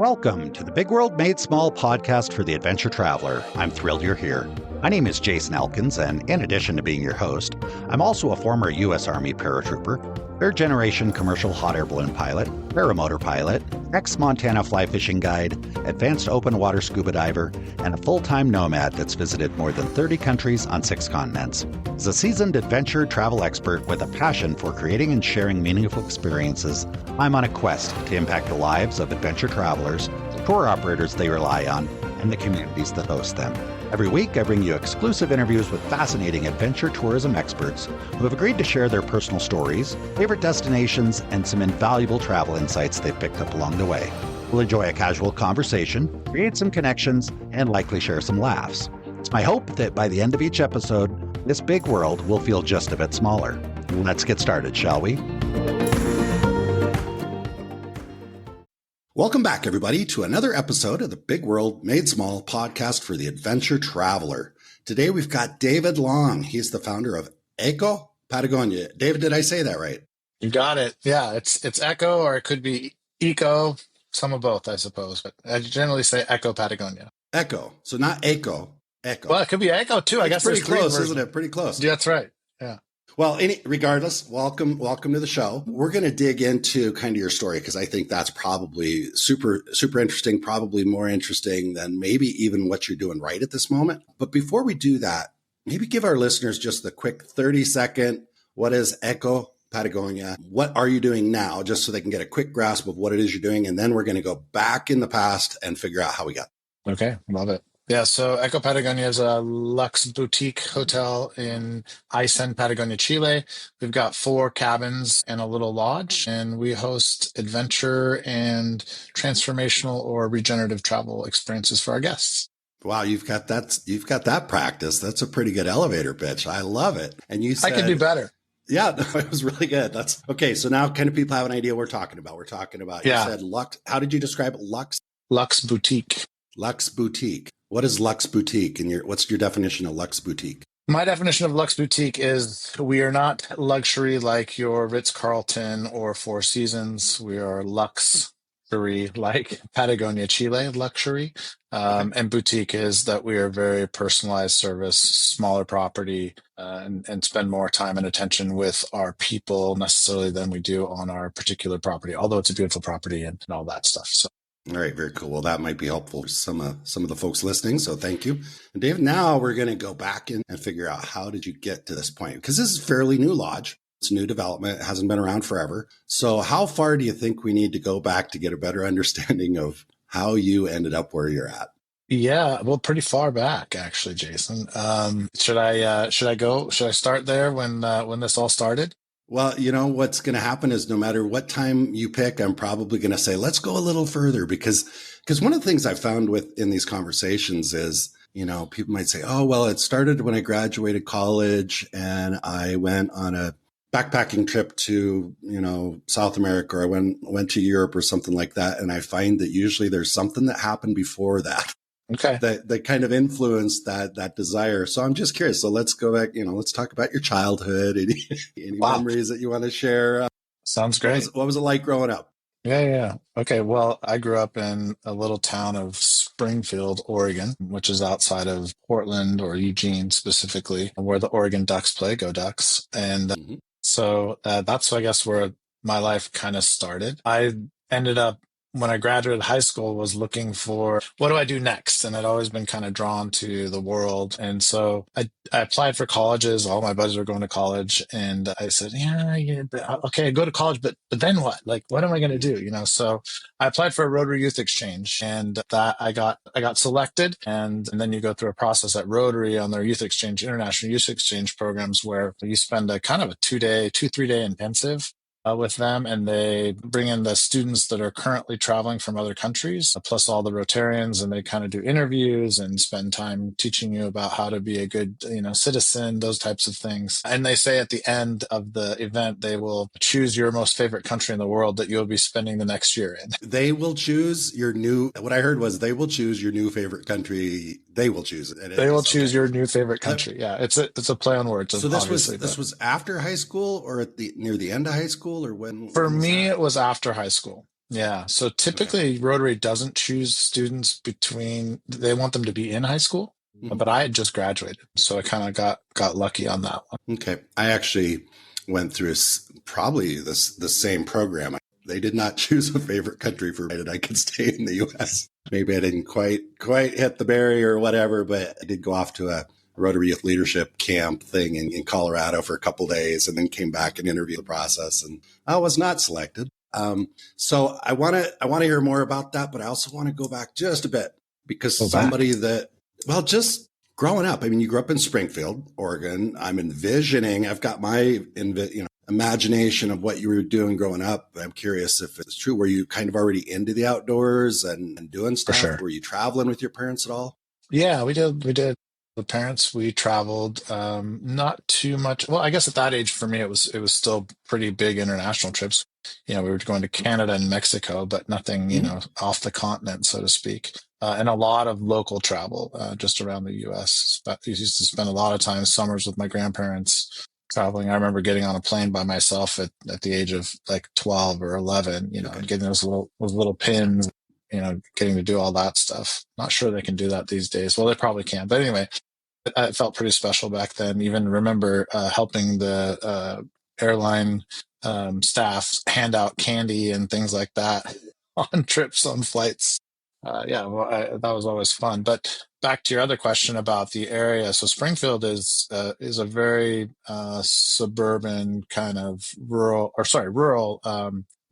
Welcome to the Big World Made Small podcast for the adventure traveler. I'm thrilled you're here. My name is Jason Elkins, and in addition to being your host, I'm also a former U.S. Army paratrooper, third-generation commercial hot air balloon pilot, paramotor pilot, ex-Montana fly fishing guide, advanced open water scuba diver, and a full-time nomad that's visited more than 30 countries on 6 continents. As a seasoned adventure travel expert with a passion for creating and sharing meaningful experiences, I'm on a quest to impact the lives of adventure travelers, the tour operators they rely on, and the communities that host them. Every week, I bring you exclusive interviews with fascinating adventure tourism experts who have agreed to share their personal stories, favorite destinations, and some invaluable travel insights they've picked up along the way. We'll enjoy a casual conversation, create some connections, and likely share some laughs. It's my hope that by the end of each episode, this big world will feel just a bit smaller. Let's get started, shall we? Welcome back, everybody, to another episode of the Big World Made Small podcast for the adventure traveler. Today, we've got David Long. He's the founder of Eko Patagonia. David, did I say that right? You got it. Yeah, it's Echo, or it could be Eco, some of both, I suppose. But I generally say Eko Patagonia. Echo. So not Echo. Echo. Well, it could be Echo, too. I guess pretty close, isn't it? Pretty close. Yeah, that's right. Yeah. Well, regardless, welcome to the show. We're going to dig into kind of your story because I think that's probably super interesting, probably more interesting than maybe even what you're doing right at this moment. But before we do that, maybe give our listeners just the quick 30-second, what is Eko Patagonia? What are you doing now? Just so they can get a quick grasp of what it is you're doing. And then we're going to go back in the past and figure out how we got there. Okay, love it. Yeah, so Eko Patagonia is a luxe boutique hotel in Aysén, Patagonia, Chile. We've got 4 cabins and a little lodge, and we host adventure and transformational or regenerative travel experiences for our guests. Wow, you've got that practice. That's a pretty good elevator pitch. I love it. And you said I could do better. Yeah, it was really good. That's okay. So now kind of people have an idea what we're talking about. You said luxe. How did you describe it? Luxe boutique. Luxe boutique. What is luxe boutique? And what's your definition of luxe boutique? My definition of luxe boutique is we are not luxury like your Ritz-Carlton or Four Seasons. We are luxury like Patagonia, Chile luxury. And boutique is that we are very personalized service, smaller property, and spend more time and attention with our people necessarily than we do on our particular property, although it's a beautiful property and all that stuff. So. All right, very cool. Well, that might be helpful for some of the folks listening. So thank you. And David, now we're going to go back in and figure out how did you get to this point? Because this is a fairly new lodge. It's new development. It hasn't been around forever. So how far do you think we need to go back to get a better understanding of how you ended up where you're at? Yeah, well, pretty far back, actually, Jason. Should I start there when this all started? Well, what's going to happen is no matter what time you pick, I'm probably going to say, let's go a little further because one of the things I found in these conversations is, people might say, oh, well, it started when I graduated college and I went on a backpacking trip to, South America, or I went to Europe or something like that. And I find that usually there's something that happened before that. Okay. That kind of influenced that desire. So I'm just curious. So let's go back, let's talk about your childhood. Any memories that you want to share? Sounds great. What was it like growing up? Yeah. Okay. Well, I grew up in a little town of Springfield, Oregon, which is outside of Portland or Eugene specifically, where the Oregon Ducks play. Go Ducks. And so that's, I guess, where my life kind of started. I ended up, when I graduated high school, was looking for what do I do next? And I'd always been kind of drawn to the world. And so I applied for colleges. All my buddies were going to college. And I said, okay, I go to college, but then what? Like, what am I going to do? So I applied for a Rotary Youth Exchange, and that I got selected. And then you go through a process at Rotary on their Youth Exchange, International Youth Exchange programs, where you spend a kind of a 3-day intensive with them, and they bring in the students that are currently traveling from other countries, plus all the Rotarians, and they kind of do interviews and spend time teaching you about how to be a good, citizen, those types of things. And they say at the end of the event, they will choose your most favorite country in the world that you'll be spending the next year in. They will choose what I heard was they will choose your new favorite country. They will choose it. They will choose your new favorite country. Yeah. It's a play on words. So this was after high school or near the end of high school, or when? For me, it was after high school. Yeah. So Okay. typically Rotary doesn't choose students they want them to be in high school, Mhm. but I had just graduated. So I kind of got lucky on that one. Okay. I actually went through probably the same program. They did not choose a favorite country for me that I could stay in the U.S. Maybe I didn't quite hit the barrier or whatever, but I did go off to a Rotary Youth Leadership camp thing in Colorado for a couple of days, and then came back and interviewed the process, and I was not selected. So I want to hear more about that, but I also want to go back just a bit because Go back. somebody that, well, just growing up, I mean, you grew up in Springfield, Oregon. I'm envisioning, I've got my imagination of what you were doing growing up. I'm curious if it's true. Were you kind of already into the outdoors and doing For stuff? sure. Were you traveling with your parents at all? Yeah, we did. We did. The parents, we traveled, not too much. Well, I guess at that age for me, it was still pretty big international trips. We were going to Canada and Mexico, but nothing, Mm-hmm. off the continent, so to speak. And a lot of local travel, just around the U.S. But I used to spend a lot of time summers with my grandparents traveling. I remember getting on a plane by myself at the age of like 12 or 11, Okay. and getting those little pins, getting to do all that stuff. Not sure they can do that these days. Well, they probably can. But anyway, it felt pretty special back then. Even remember helping the airline staff hand out candy and things like that on trips, on flights. Yeah, well, that was always fun. But back to your other question about the area. So Springfield is a very suburban kind of rural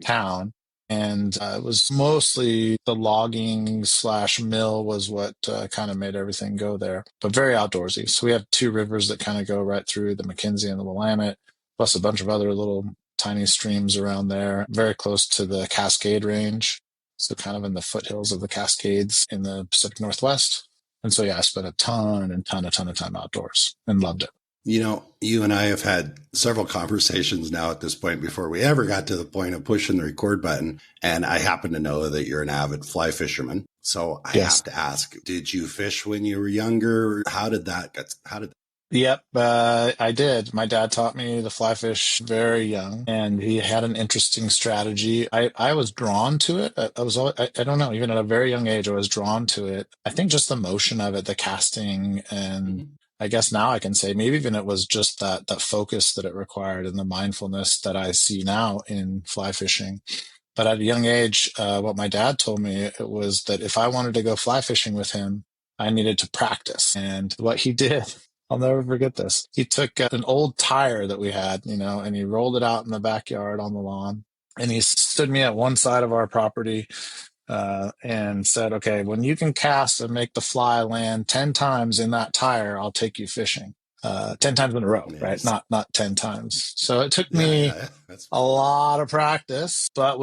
town. And it was mostly the logging slash mill was what kind of made everything go there, but very outdoorsy. So we have two rivers that kind of go right through, the McKenzie and the Willamette, plus a bunch of other little tiny streams around there, very close to the Cascade Range. So kind of in the foothills of the Cascades in the Pacific Northwest. And so, yeah, I spent a ton of time outdoors and loved it. You and I have had several conversations now at this point before we ever got to the point of pushing the record button. And I happen to know that you're an avid fly fisherman. So I Yes. have to ask, did you fish when you were younger? How did Yep, I did. My dad taught me to fly fish very young, and he had an interesting strategy. I was drawn to it. I was always, I don't know, even at a very young age, I was drawn to it. I think just the motion of it, the casting, and Mhm. I guess now I can say maybe even it was just that focus that it required and the mindfulness that I see now in fly fishing. But at a young age, what my dad told me it was that if I wanted to go fly fishing with him, I needed to practice. And what he did, I'll never forget this. He took an old tire that we had, and he rolled it out in the backyard on the lawn. And he stood me at one side of our property and said, okay, when you can cast and make the fly land 10 times in that tire, I'll take you fishing. 10 times in a row, right? Nice. Not 10 times. So it took Yeah, me yeah, yeah. That's a lot of practice, but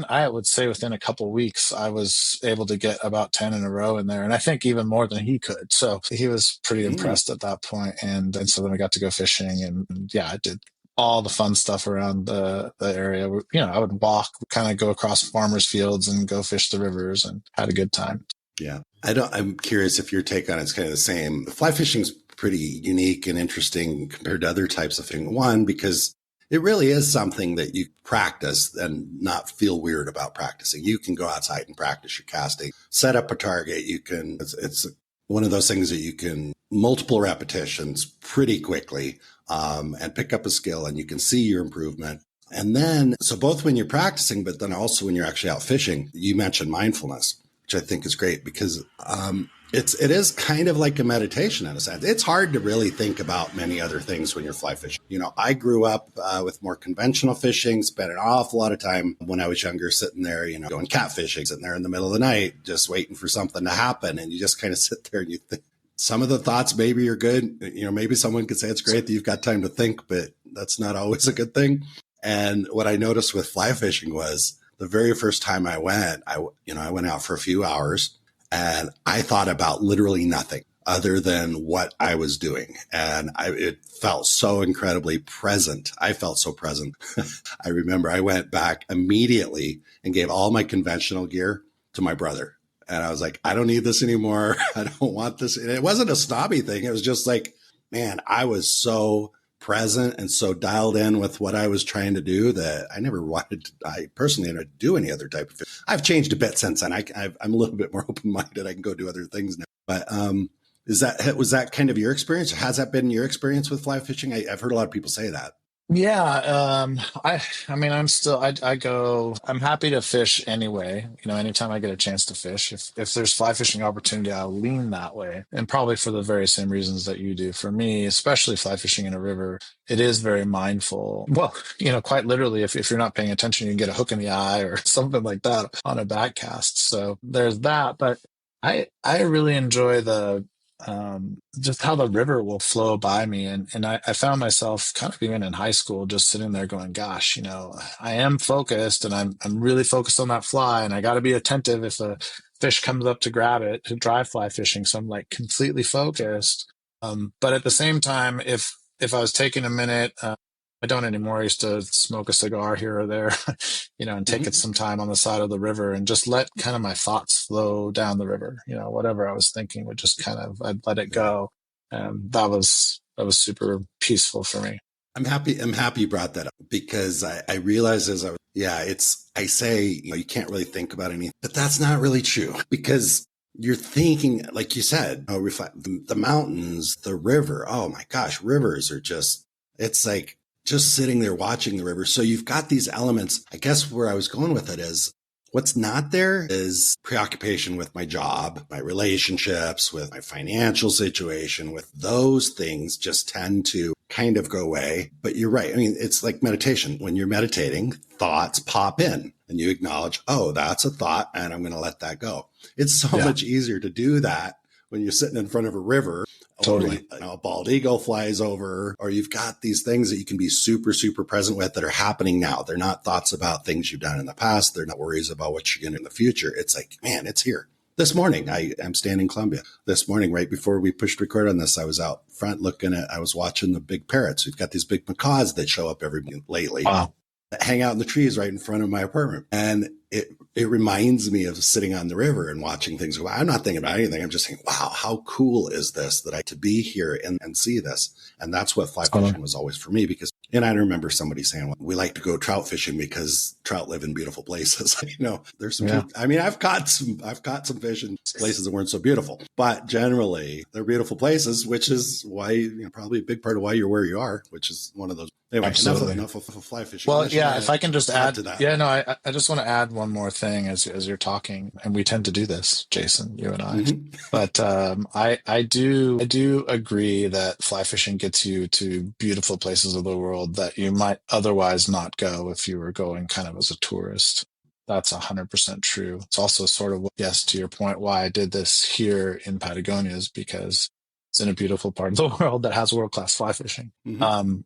I would say within a couple of weeks, I was able to get about 10 in a row in there. And I think even more than he could. So he was pretty mm, impressed at that point. And so then we got to go fishing and yeah, I did all the fun stuff around the area. I would walk, kind of go across farmers' fields and go fish the rivers and had a good time. yeah. I'm curious if your take on it's kind of the same. Fly fishing is pretty unique and interesting compared to other types of fishing. One, because it really is something that you practice and not feel weird about practicing. You can go outside and practice your casting, set up a target. It's one of those things that you can multiple repetitions pretty quickly and pick up a skill and you can see your improvement. And then, so both when you're practicing, but then also when you're actually out fishing, you mentioned mindfulness, which I think is great because it is kind of like a meditation in a sense. It's hard to really think about many other things when you're fly fishing. I grew up with more conventional fishing, spent an awful lot of time when I was younger sitting there, going catfishing, sitting there in the middle of the night, just waiting for something to happen. And you just kind of sit there and you think some of the thoughts maybe are good. Maybe someone could say it's great that you've got time to think, but that's not always a good thing. And what I noticed with fly fishing was the very first time I went, I went out for a few hours and I thought about literally nothing other than what I was doing. And it felt so incredibly present. I felt so present. I remember I went back immediately and gave all my conventional gear to my brother. And I was like, I don't need this anymore. I don't want this. And it wasn't a snobby thing. It was just like, man, I was so present and so dialed in with what I was trying to do that I personally never do any other type of fish. I've changed a bit since then. I'm a little bit more open-minded. I can go do other things now. But was that kind of your experience? Or has that been your experience with fly fishing? I've heard a lot of people say that. Yeah, I mean, I'm happy to fish anyway. Anytime I get a chance to fish, if there's fly fishing opportunity, I'll lean that way. And probably for the very same reasons that you do. For me, especially fly fishing in a river, it is very mindful. Well, quite literally, if you're not paying attention, you can get a hook in the eye or something like that on a back cast. So there's that. But I really enjoy just how the river will flow by me. And I found myself kind of even in high school, just sitting there going, gosh, I am focused and I'm really focused on that fly, and I got to be attentive if a fish comes up to grab it to dry fly fishing. So I'm like completely focused. But at the same time, if I was taking a minute, I don't anymore. I used to smoke a cigar here or there, and take it some time on the side of the river and just let kind of my thoughts flow down the river. Whatever I was thinking would just I'd let it go. And that was super peaceful for me. I'm happy you brought that up, because I realized I say, you can't really think about anything, but that's not really true, because you're thinking, like you said, the mountains, the river. Oh my gosh, rivers are it's like just sitting there watching the river. So you've got these elements. I guess where I was going with it is, what's not there is preoccupation with my job, my relationships, with my financial situation, with those things just tend to kind of go away. But you're right. I mean, it's like meditation. When you're meditating, thoughts pop in and you acknowledge, oh, that's a thought, and I'm going to let that go. It's so much easier to do that when you're sitting in front of a river. Totally. Or a bald eagle flies over, or you've got these things that you can be super, super present with that are happening now. They're not thoughts about things you've done in the past. They're not worries about what you're going to do in the future. It's like, man, it's here. This morning, I'm staying in Columbia. This morning, right before we pushed record on this, I was out front I was watching the big parrots. We've got these big macaws that show up lately. Wow. That hang out in the trees right in front of my apartment. And it reminds me of sitting on the river and watching things go by. I'm not thinking about anything. I'm just thinking, wow, how cool is this to be here and see this? And that's what fly fishing was always for me, and I remember somebody saying, well, we like to go trout fishing because trout live in beautiful places. There's some, I've caught some fish in places that weren't so beautiful, but generally they're beautiful places, which is why, probably a big part of why you're where you are, which is one of those. Anyway, enough of fly fishing. Well, if I can just add to that. Yeah, no, I just want to add one more thing as you're talking, and we tend to do this, Jason, you and I. Mm-hmm. But I do agree that fly fishing gets you to beautiful places of the world that you might otherwise not go if you were going kind of as a tourist. That's 100% true. It's also sort of, yes, to your point, why I did this here in Patagonia is because it's in a beautiful part of the world that has world-class fly fishing. Mm-hmm.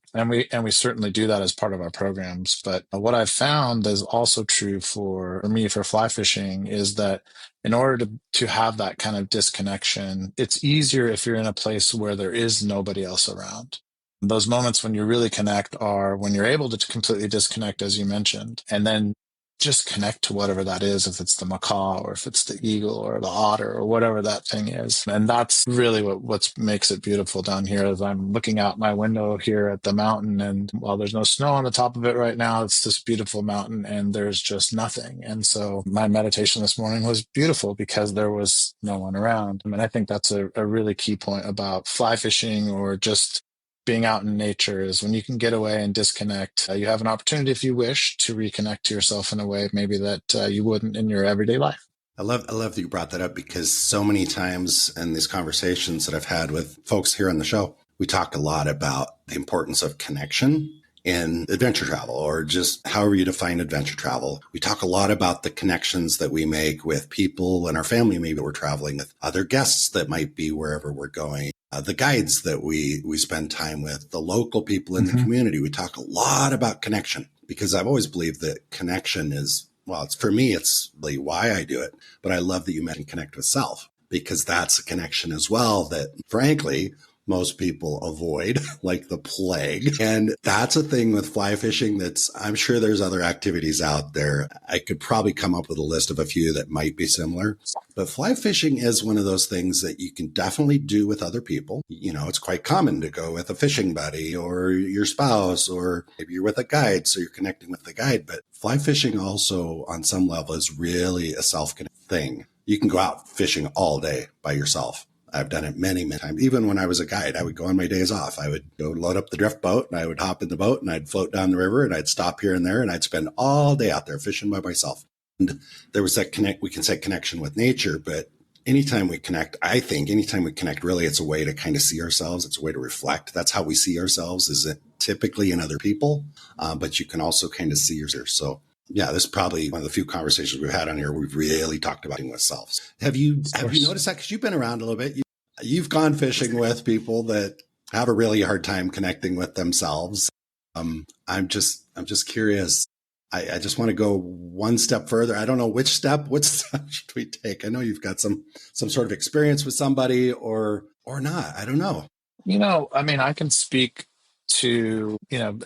And we certainly do that as part of our programs. But what I've found is also true for me for fly fishing is that in order to have that kind of disconnection, it's easier if you're in a place where there is nobody else around. Those moments when you really connect are when you're able to completely disconnect, as you mentioned, and then just connect to whatever that is, if it's the macaw or if it's the eagle or the otter or whatever that thing is. And that's really what makes it beautiful down here. As I'm looking out my window here at the mountain, and while there's no snow on the top of it right now, it's this beautiful mountain and there's just nothing. And so my meditation this morning was beautiful because there was no one around. I mean, I think that's a really key point about fly fishing or just being out in nature, is when you can get away and disconnect. You have an opportunity, if you wish, to reconnect to yourself in a way maybe that you wouldn't in your everyday life. I love that you brought that up, because so many times in these conversations that I've had with folks here on the show, we talk a lot about the importance of connection in adventure travel, or just however you define adventure travel. We talk a lot about the connections that we make with people in our family. Maybe we're traveling with other guests that might be wherever we're going. The guides that we spend time with, the local people in the community. We talk a lot about connection, because I've always believed that connection is, well, it's for me, it's really why I do it. But I love that you mentioned connect with self, because that's a connection as well that, frankly, most people avoid like the plague. And that's a thing with fly fishing I'm sure there's other activities out there. I could probably come up with a list of a few that might be similar. But fly fishing is one of those things that you can definitely do with other people. It's quite common to go with a fishing buddy or your spouse, or maybe you're with a guide, so you're connecting with the guide. But fly fishing also on some level is really a self-connect thing. You can go out fishing all day by yourself. I've done it many, many times. Even when I was a guide, I would go on my days off. I would go load up the drift boat and I would hop in the boat and I'd float down the river and I'd stop here and there and I'd spend all day out there fishing by myself. And there was that we can say connection with nature, but anytime we connect, really, it's a way to kind of see ourselves. It's a way to reflect. That's how we see ourselves, is it typically in other people, but you can also kind of see yourself. So yeah, this is probably one of the few conversations we've had on here. We've really talked about with selves. Have you noticed that? Because you've been around a little bit. You've gone fishing with people that have a really hard time connecting with themselves. I'm just curious. I just want to go one step further. I don't know which step. What step should we take? I know you've got some sort of experience with somebody or not. I don't know. I can speak to,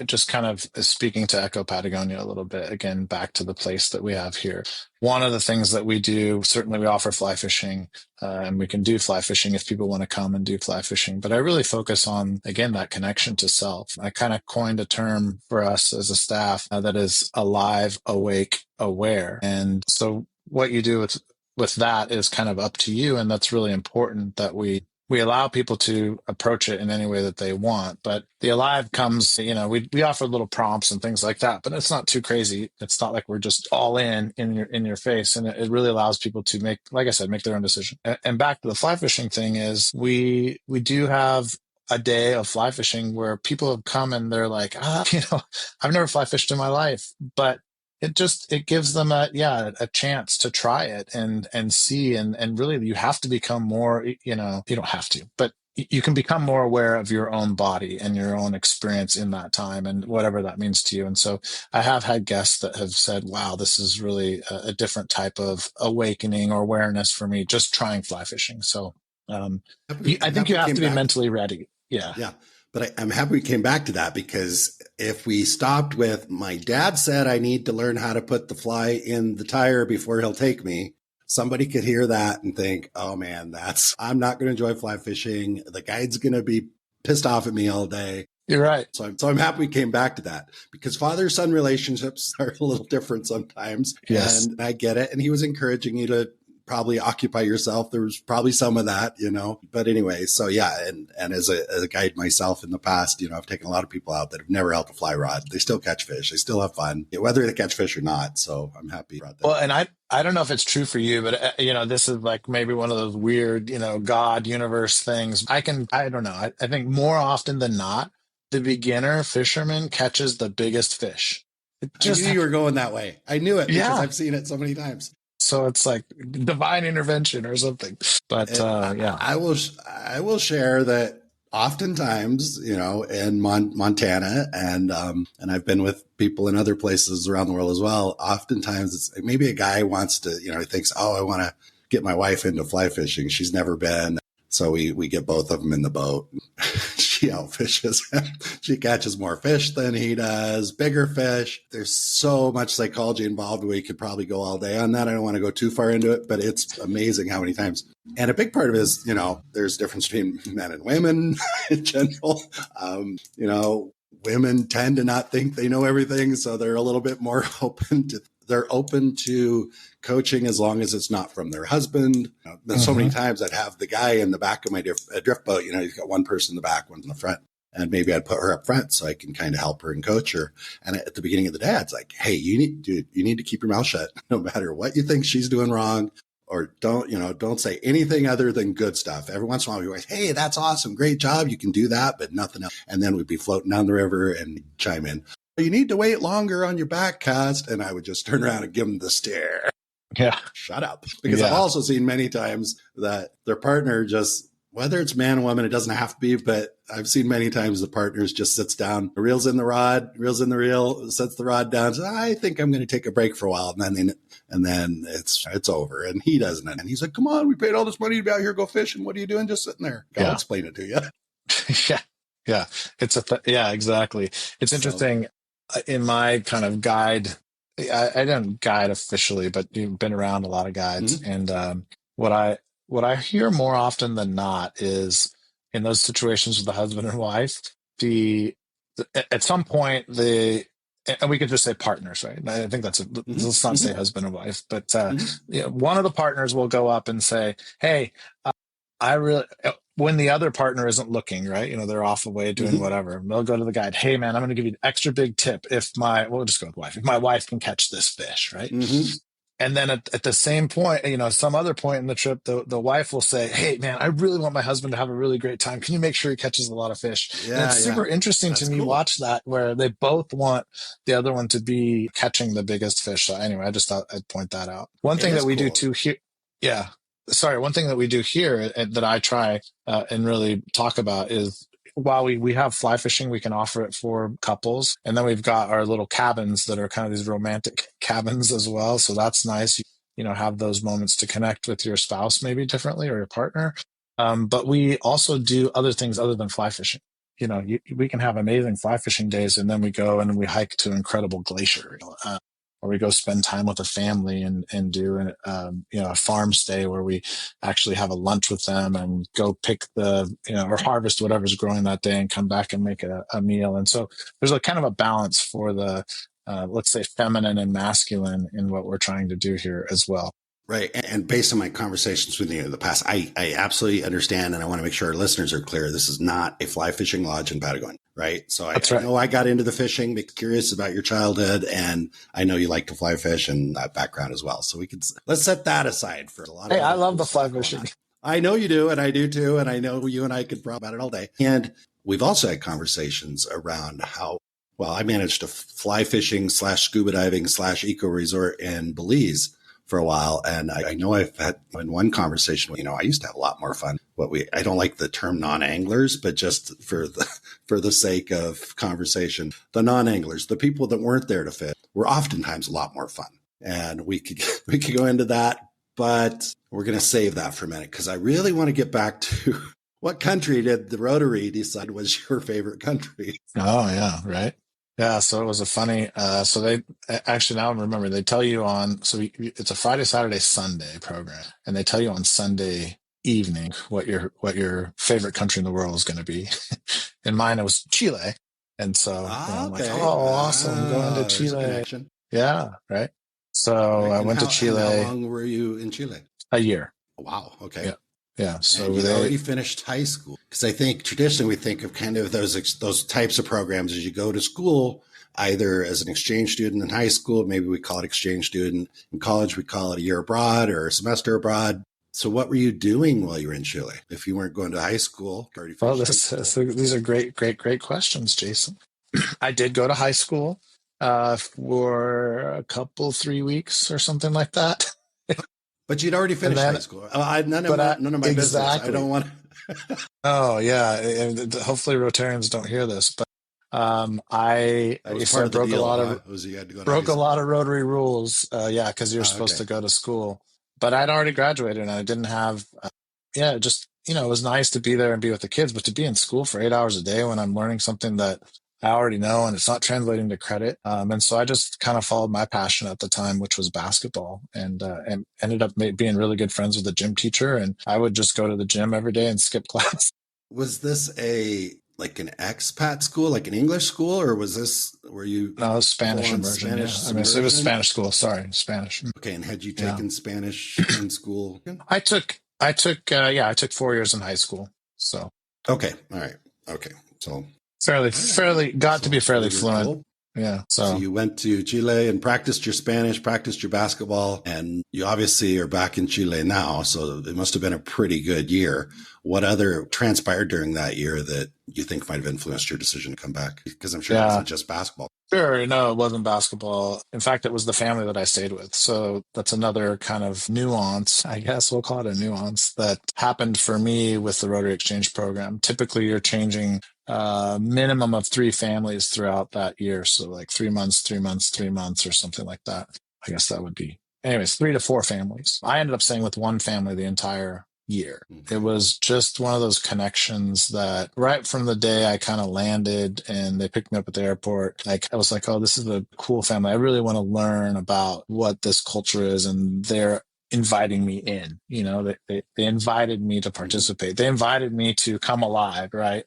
just kind of speaking to Eko Patagonia a little bit, again, back to the place that we have here. One of the things that we do, certainly we offer fly fishing, and we can do fly fishing if people want to come and do fly fishing. But I really focus on, again, that connection to self. I kind of coined a term for us as a staff that is alive, awake, aware. And so what you do with that is kind of up to you. And that's really important that we allow people to approach it in any way that they want. But the alive comes, we offer little prompts and things like that, but it's not too crazy. It's not like we're just all in your face. And it really allows people to make, like I said, make their own decision. And back to the fly fishing thing is we do have a day of fly fishing where people have come and they're like, I've never fly fished in my life, but it gives them a chance to try it and see. And really you have to become more, you don't have to, but you can become more aware of your own body and your own experience in that time and whatever that means to you. And so I have had guests that have said, wow, this is really a different type of awakening or awareness for me, just trying fly fishing. So I think you have to be mentally ready. Yeah. Yeah. But I'm happy we came back to that, because if we stopped with, my dad said I need to learn how to put the fly in the tire before he'll take me, somebody could hear that and think, oh man, I'm not going to enjoy fly fishing. The guide's going to be pissed off at me all day. You're right. So I'm happy we came back to that, because father-son relationships are a little different sometimes. Yes. And I get it. And he was encouraging you to probably occupy yourself. There was probably some of that, but anyway, so yeah. And as a guide myself in the past, I've taken a lot of people out that have never held a fly rod. They still catch fish. They still have fun, whether they catch fish or not. So I'm happy about that. Well, and I don't know if it's true for you, but this is like maybe one of those weird, God universe things. I don't know. I think more often than not, the beginner fisherman catches the biggest fish. I knew you were going that way. I knew it because I've seen it so many times. So it's like divine intervention or something. But yeah, I will share that oftentimes, in Montana, and I've been with people in other places around the world as well. Oftentimes, it's maybe a guy wants to, he thinks, oh, I want to get my wife into fly fishing. She's never been. So we get both of them in the boat. She outfishes him. She catches more fish than he does, bigger fish. There's so much psychology involved. We could probably go all day on that. I don't want to go too far into it, but it's amazing how many times. And a big part of it is, there's a difference between men and women in general. Women tend to not think they know everything, so they're a little bit more open to coaching as long as it's not from their husband. There's so many times I'd have the guy in the back of my drift boat, you've got one person in the back, one in the front. And maybe I'd put her up front so I can kind of help her and coach her. And at the beginning of the day, it's like, hey, you need to keep your mouth shut no matter what you think she's doing wrong, or don't say anything other than good stuff. Every once in a while, we're like, hey, that's awesome. Great job. You can do that, but nothing else. And then we'd be floating down the river and chime in, you need to wait longer on your back cast. And I would just turn around and give them the stare. Yeah. Shut up. Because I've also seen many times that their partner just, whether it's man or woman, it doesn't have to be, but I've seen many times the partners just sits down, reels in the reel, sets the rod down. Says, I think I'm going to take a break for a while. And then it's over. And he doesn't. And he's like, come on, we paid all this money to be out here, go fishing. What are you doing? Just sitting there. I'll explain it to you. Yeah, yeah, yeah, exactly. It's So, interesting. In my kind of guide, I don't guide officially, but you've been around a lot of guides, mhm, and what I what I hear more often than not is in those situations with the husband and wife, the at some point and we could just say partners, right? I think mhm, let's not say mhm, husband and wife, but mhm, one of the partners will go up and say, "Hey, I really, when the other partner isn't looking, right? They're off away doing mhm, whatever. They'll go to the guide. Hey, man, I'm going to give you an extra big tip we'll just go with wife. If my wife can catch this fish, right? mhm. And then at the same point, some other point in the trip, the wife will say, "Hey, man, I really want my husband to have a really great time. Can you make sure he catches a lot of fish?" And it's Yeah, yeah. super interesting to That's me cool. watch that where they both want the other one to be catching the biggest fish. So anyway, I just thought I'd point that out. One It thing is that we do cool. too here, yeah. Sorry, one thing that we do here that I try and really talk about is while we have fly fishing, we can offer it for couples. And then we've got our little cabins that are kind of these romantic cabins as well. So that's nice. Have those moments to connect with your spouse maybe differently or your partner. But we also do other things other than fly fishing. We can have amazing fly fishing days, and then we go and we hike to an incredible glacier, or we go spend time with a family and do a farm stay where we actually have a lunch with them and go pick or harvest whatever's growing that day and come back and make a meal. And so there's a kind of a balance for the let's say feminine and masculine in what we're trying to do here as well. Right. And based on my conversations with you in the past, I absolutely understand. And I want to make sure our listeners are clear. This is not a fly fishing lodge in Patagonia, right? So That's I right. know I got into the fishing, but curious about your childhood. And I know you like to fly fish and that background as well. So let's set that aside for a lot of Hey, I other love cool the fly stuff going on. fishing. I know you do. And I do too. And I know you and I could talk about it all day. And we've also had conversations around how, well, I managed to fly fishing / scuba diving / eco resort in Belize for a while. And I know I've had in one conversation, I used to have a lot more fun. I don't like the term non-anglers, but just for the sake of conversation, the non-anglers, the people that weren't there to fish were oftentimes a lot more fun. And we could go into that, but we're going to save that for a minute because I really want to get back to what country did the Rotary decide was your favorite country? Oh yeah, right. Yeah, so it was a funny. So they actually now I remember they tell you it's a Friday, Saturday, Sunday program, and they tell you on Sunday evening what your favorite country in the world is going to be. In mine, it was Chile, and so I'm like, Okay. oh, awesome, I'm going to There's a Chile. connection. Yeah, right. So Right. I And went to how Chile long were you in Chile? a year. Wow. Okay. Yeah, yeah. And So you'd they already finished high school. Because I think traditionally we think of kind of those types of programs as you go to school, either as an exchange student in high school, maybe we call it exchange student. In college, we call it a year abroad or a semester abroad. So what were you doing while you were in Chile? If you weren't going to high school, already well, finished high school. these are great, great, great questions, Jason. I did go to high school for a couple, 3 weeks or something like that. But you'd already And finished high then, school. but None of my business. I don't exactly. want Oh, yeah. And hopefully Rotarians don't hear this, but that was so part I of the broke a deal, lot huh? of It was you had to go to high broke a school. lot of Rotary rules. Yeah, because you're Ah, supposed okay. to go to school. But I'd already graduated and I didn't have, yeah, just, it was nice to be there and be with the kids, but to be in school for 8 hours a day when I'm learning something that I already know and it's not translating to credit. And so I just kind of followed my passion at the time, which was basketball, and ended up being really good friends with the gym teacher. And I would just go to the gym every day and skip class. Was this like an expat school, like an English school, or were you No, it was full Spanish on immersion. Spanish Yeah. I mean, so it was submersion? Spanish school. Sorry, Spanish. Okay, and had you Yeah. taken Spanish in school? I took 4 years in high school. So Okay, all right, okay. So all right, fairly got to be so fairly you're fluent. cool. Yeah. So So you went to Chile and practiced your Spanish, practiced your basketball, and you obviously are back in Chile now. So it must have been a pretty good year. What other transpired during that year that you think might have influenced your decision to come back? Because I'm sure it yeah. wasn't just basketball. Sure. No, it wasn't basketball. In fact, it was the family that I stayed with. So that's another kind of nuance, I guess we'll call it a nuance that happened for me with the Rotary Exchange program. Typically, you're changing minimum of 3 families throughout that year. So like 3 months, 3 months, 3 months, or something like that. I guess that would be, anyways, 3 to 4 families. I ended up staying with one family the entire year. Mm-hmm. It was just one of those connections that right from the day I kind of landed and they picked me up at the airport, like I was like, oh, this is a cool family. I really want to learn about what this culture is. And they're inviting me in, they invited me to participate. They invited me to come alive. Right.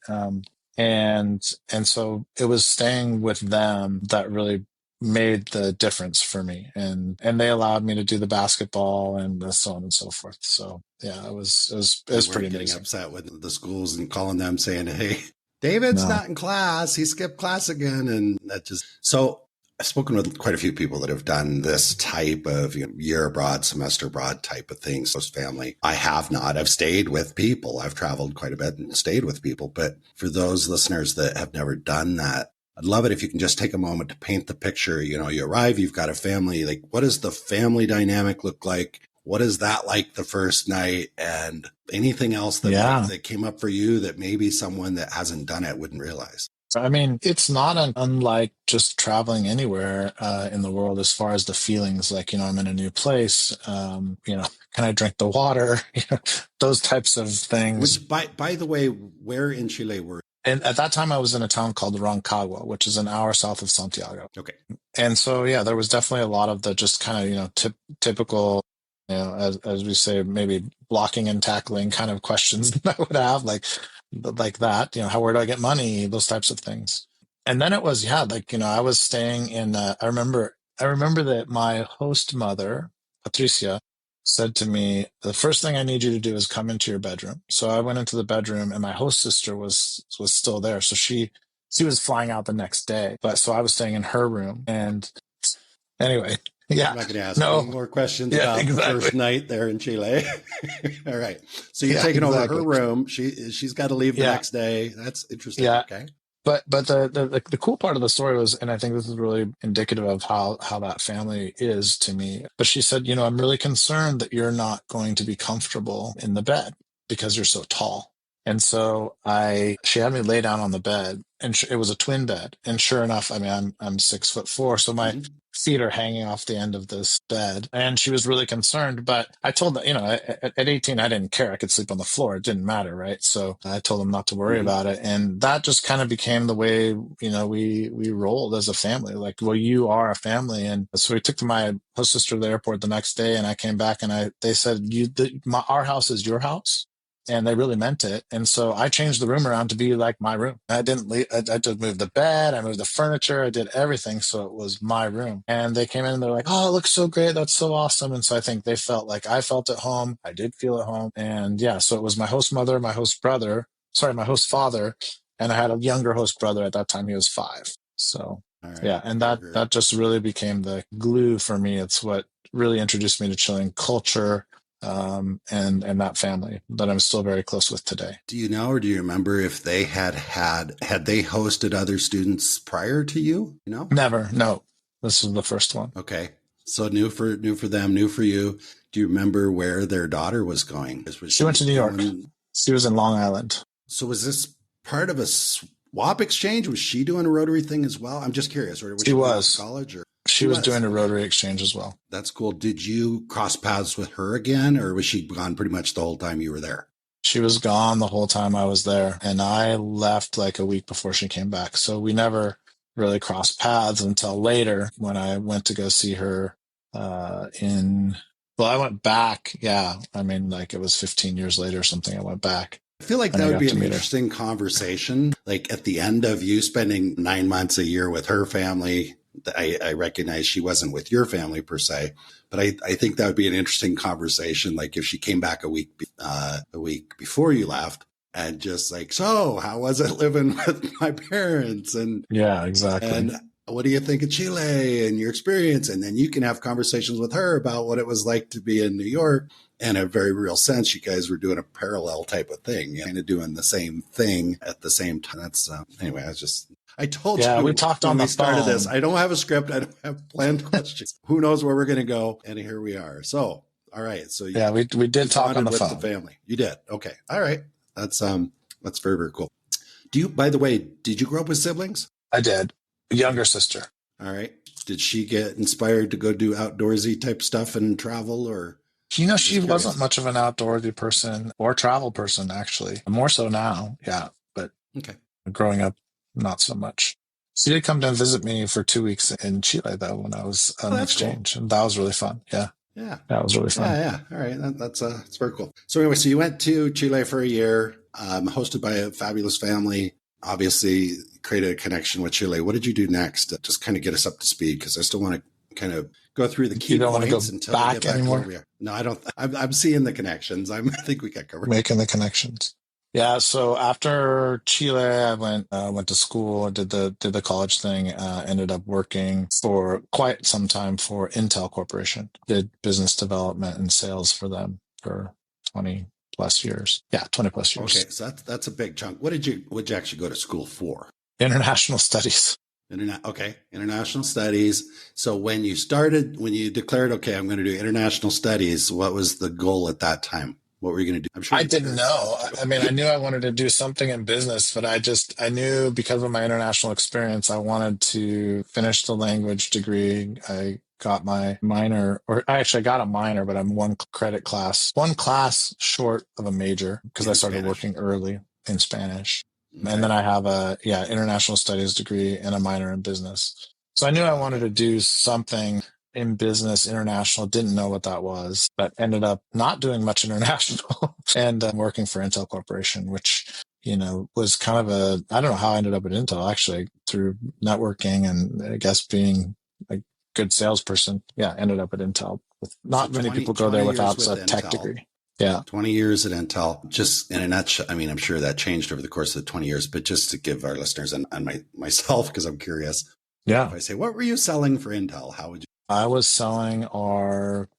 And so it was staying with them that really made the difference for me, and they allowed me to do the basketball and so on and so forth. So yeah, it You was weren't pretty getting amazing. upset with the schools and calling them saying, "Hey, David's No. not in class. He skipped class again." And that just so I've spoken with quite a few people that have done this type of year abroad, semester abroad type of things. Host family. I have not. I've stayed with people. I've traveled quite a bit and stayed with people. But for those listeners that have never done that, I'd love it if you can just take a moment to paint the picture. You arrive, you've got a family. Like, what does the family dynamic look like? What is that like the first night? And anything else that came up for you that maybe someone that hasn't done it wouldn't realize? I mean, it's not unlike just traveling anywhere in the world as far as the feelings. Like, I'm in a new place. Can I drink the water? Those types of things. Which, by the way, where in Chile were? And at that time, I was in a town called Rancagua, which is an hour south of Santiago. Okay. And so, yeah, there was definitely a lot of the just kind of, typical, as we say, maybe blocking and tackling kind of questions that I would have, like that, where do I get money? Those types of things. And then it was, yeah, like, I was staying in, I remember that my host mother, Patricia, said to me, the first thing I need you to do is come into your bedroom. So I went into the bedroom and my host sister was still there. So she was flying out the next day, but so I was staying in her room. And anyway, yeah, I'm not going to ask any more questions about the first night there in Chile. All right. So you're taking over her room. She's got to leave the next day. That's interesting. Yeah. Okay. But the cool part of the story was, and I think this is really indicative of how that family is to me. But she said, I'm really concerned that you're not going to be comfortable in the bed because you're so tall. And so she had me lay down on the bed, and it was a twin bed. And sure enough, I mean, I'm 6'4", so my feet are hanging off the end of this bed. And she was really concerned, but I told them, at 18, I didn't care. I could sleep on the floor. It didn't matter. Right. So I told them not to worry about it. And that just kind of became the way, we rolled as a family. Like, well, you are a family. And so we took my host sister to the airport the next day, and I came back and they said, our house is your house. And they really meant it. And so I changed the room around to be like my room. I didn't leave. I just moved the bed. I moved the furniture. I did everything. So it was my room. And they came in and they're like, oh, it looks so great. That's so awesome. And so I think they felt like I felt at home. I did feel at home. And yeah, so it was my host mother, my host father. And I had a younger host brother at that time. He was 5. So yeah. And that just really became the glue for me. It's what really introduced me to Chilean culture. And that family that I'm still very close with today. Do you know, or do you remember if they had they hosted other students prior to you? Never. No, this was the first one. Okay. So new for them, new for you. Do you remember where their daughter was going? She went to New York. She was in Long Island. So was this part of a swap exchange? Was she doing a Rotary thing as well? I'm just curious. Or was she was college or? She was doing a Rotary Exchange as well. That's cool. Did you cross paths with her again, or was she gone pretty much the whole time you were there? She was gone the whole time I was there, and I left like a week before she came back. So we never really crossed paths until later when I went to go see her I went back. Yeah. I mean, like it was 15 years later or something. I went back. I feel like that would be an interesting conversation. Like at the end of you spending 9 months a year with her family, I recognize she wasn't with your family per se, but I think that would be an interesting conversation. Like if she came back a week before you left and just like, so how was it living with my parents? And yeah, exactly. And what do you think of Chile and your experience? And then you can have conversations with her about what it was like to be in New York. In a very real sense, you guys were doing a parallel type of thing, kind of doing the same thing at the same time. That's anyway. I told you we talked on the started phone. This. I don't have a script. I don't have planned questions. Who knows where we're going to go? And here we are. So, all right. So yeah, we did talk on the phone. The family. You did. Okay. All right. That's very, very cool. By the way, did you grow up with siblings? I did. A younger sister. All right. Did she get inspired to go do outdoorsy type stuff and travel or? I'm She just wasn't curious. much of an outdoorsy person or travel person, actually. More so now, yeah. But Okay. growing up, not so much. She did come down and visit me for 2 weeks in Chile, though, when I was Oh, on that's cool. exchange. And that was really fun. Yeah, Yeah. that was really fun. Yeah. All right. That's very cool. So anyway, so you went to Chile for a year, hosted by a fabulous family. Obviously, created a connection with Chile. What did you do next? Just kind of get us up to speed because I still want to kind of go through the You key don't want to points go until we get back back to where anymore? we are. No, I don't. I'm seeing the connections. I think we got covered. Making the connections. Yeah. So after Chile, I went to school, did the college thing. Ended up working for quite some time for Intel Corporation. Did business development and sales for them for 20 plus years. Yeah, 20 plus years. Okay, so that's a big chunk. What did you actually go to school for? International studies. International studies. So when you declared, okay, I'm going to do international studies, what was the goal at that time? What were you going to do? I'm sure I your didn't parents know. asked you. I mean, I knew I wanted to do something in business, but I knew because of my international experience, I wanted to finish the language degree. I got my minor, or I got a minor, but I'm one class short of a major because I In started Spanish. working early in Spanish. And Okay. then I have international studies degree and a minor in business. So I knew I wanted Okay. to do something in business international, didn't know what that was, but ended up not doing much international and working for Intel Corporation, which, was kind of I don't know how I ended up at Intel, actually, through networking and I guess being a good salesperson. Yeah, ended up at Intel. So Not many 20 people go there 20 years without with a tech Intel. degree. Yeah. 20 years at Intel, just in a nutshell. I mean, I'm sure that changed over the course of the 20 years, but just to give our listeners and myself, because I'm curious, if Yeah. I say, what were you selling for Intel? How would you? I was selling our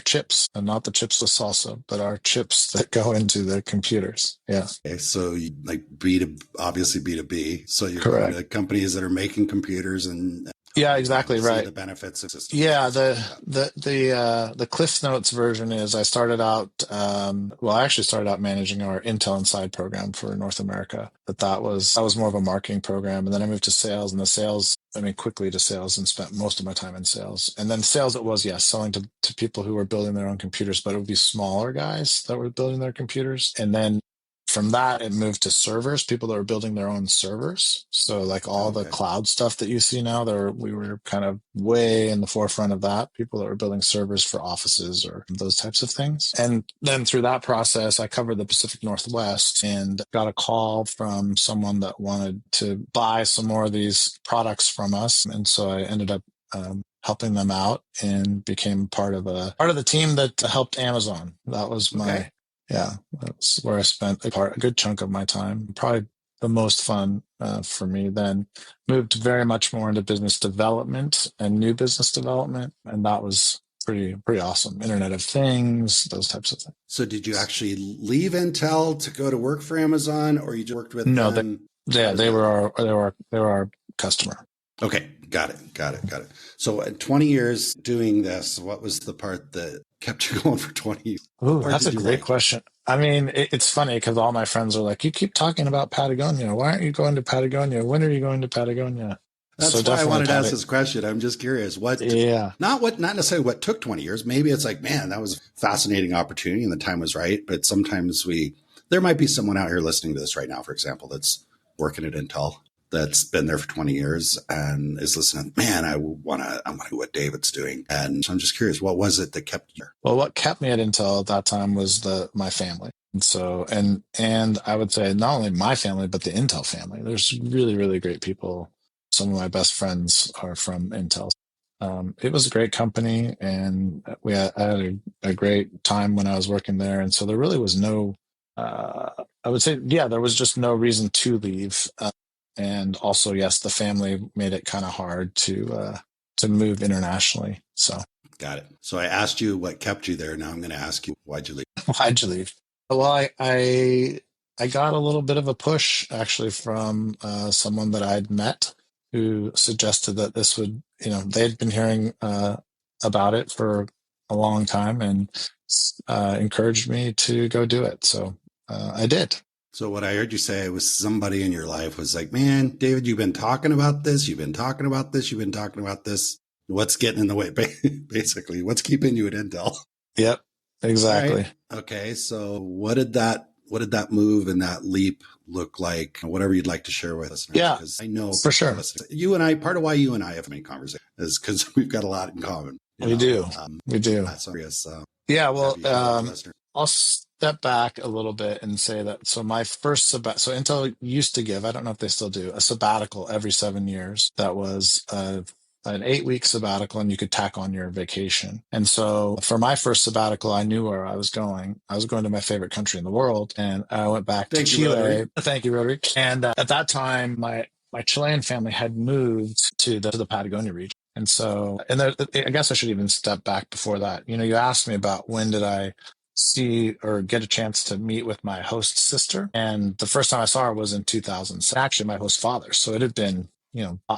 chips, and not the chips with salsa, but our chips that go into the computers. Yeah. Okay, so you like obviously B2B. So you're going Correct. to companies that are making computers and Yeah, helping them exactly see right. the benefits of systems and Yeah, stuff like that. the Cliff Notes version is I started out I actually started out managing our Intel Inside program for North America, but that was more of a marketing program, and then I moved to sales, and quickly to sales, and spent most of my time in sales. And then sales, it was, yes, selling to people who were building their own computers, but it would be smaller guys that were building their computers. And then from that, it moved to servers, people that were building their own servers. So like all Oh, the okay. cloud stuff that you see now, we were kind of way in the forefront of that. People that were building servers for offices or those types of things. And then through that process, I covered the Pacific Northwest and got a call from someone that wanted to buy some more of these products from us. And so I ended up helping them out and became part of the team that helped Amazon. That was Okay. yeah, that's where I spent a good chunk of my time. Probably the most fun for me. Then moved very much more into business development and new business development, and that was pretty awesome. Internet of Things, those types of So did you things. actually leave Intel to go to work for Amazon, or you just worked with No, them? How yeah, did that work? they were our customer. Okay, got it. So at 20 years doing this, what was the part that kept you going for 20 years? What Oh, part that's a did you great like? question. I mean, it's funny because all my friends are like, "You keep talking about Patagonia. Why aren't you going to Patagonia? When are you going to Patagonia?" So That's why I definitely wanted to ask this question. I'm just curious. Yeah. Not necessarily what took 20 years. Maybe it's like, man, that was a fascinating opportunity and the time was right. But sometimes there might be someone out here listening to this right now, for example, that's working at Intel, that's been there for 20 years and is listening. Man, I want to do what David's doing. And so I'm just curious, what was it that kept you? Well, what kept me at Intel at that time was my family. And so, and I would say not only my family, but the Intel family. There's really, really great people. Some of my best friends are from Intel. It was a great company, and I had a great time when I was working there. And so there really was I would say, yeah, there was just no reason to leave. And also, yes, the family made it kind of hard to move internationally. So. Got it. So I asked you what kept you there. Now I'm going to ask you, why'd you leave? Why'd you leave? Well, I got a little bit of a push actually from someone that I'd met who suggested that this would, they'd been hearing about it for a long time and encouraged me to go do it. So I did. So what I heard you say was somebody in your life was like, man, David, you've been talking about this. You've been talking about this. You've been talking about this. What's getting in the way? Basically, what's keeping you at Intel? Yep. Exactly. Right. Okay. So what did that move and that leap look like? Whatever you'd like to share with listeners, Yeah, because I know for people sure. listening. You and I, part of why you and I have made conversation is because we've got a lot in common. We do. We do. So curious, Yeah. have Well, you share with the listeners? I'll step back a little bit and say that. So my first so Intel used to give, I don't know if they still do, a sabbatical every 7 years. That was an 8-week sabbatical, and you could tack on your vacation. And so for my first sabbatical, I knew where I was going. I was going to my favorite country in the world, and I went back to Chile. Thank you, Rotary. And at that time, my Chilean family had moved to the Patagonia region. And so, I guess I should even step back before that. You asked me about when did I see or get a chance to meet with my host sister. And the first time I saw her was in 2000. Actually, my host father. So it had been,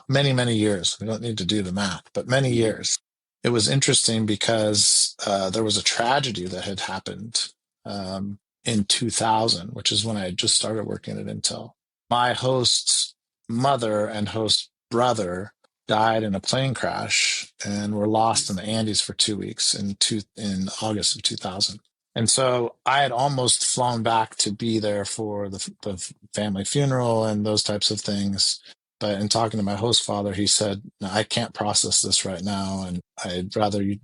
many, many years. We don't need to do the math, but many years. It was interesting because there was a tragedy that had happened in 2000, which is when I had just started working at Intel. My host's mother and host brother died in a plane crash and were lost in the Andes for 2 weeks in August of 2000. And so I had almost flown back to be there for the family funeral and those types of things. But in talking to my host father, he said, no, I can't process this right now. And I'd rather you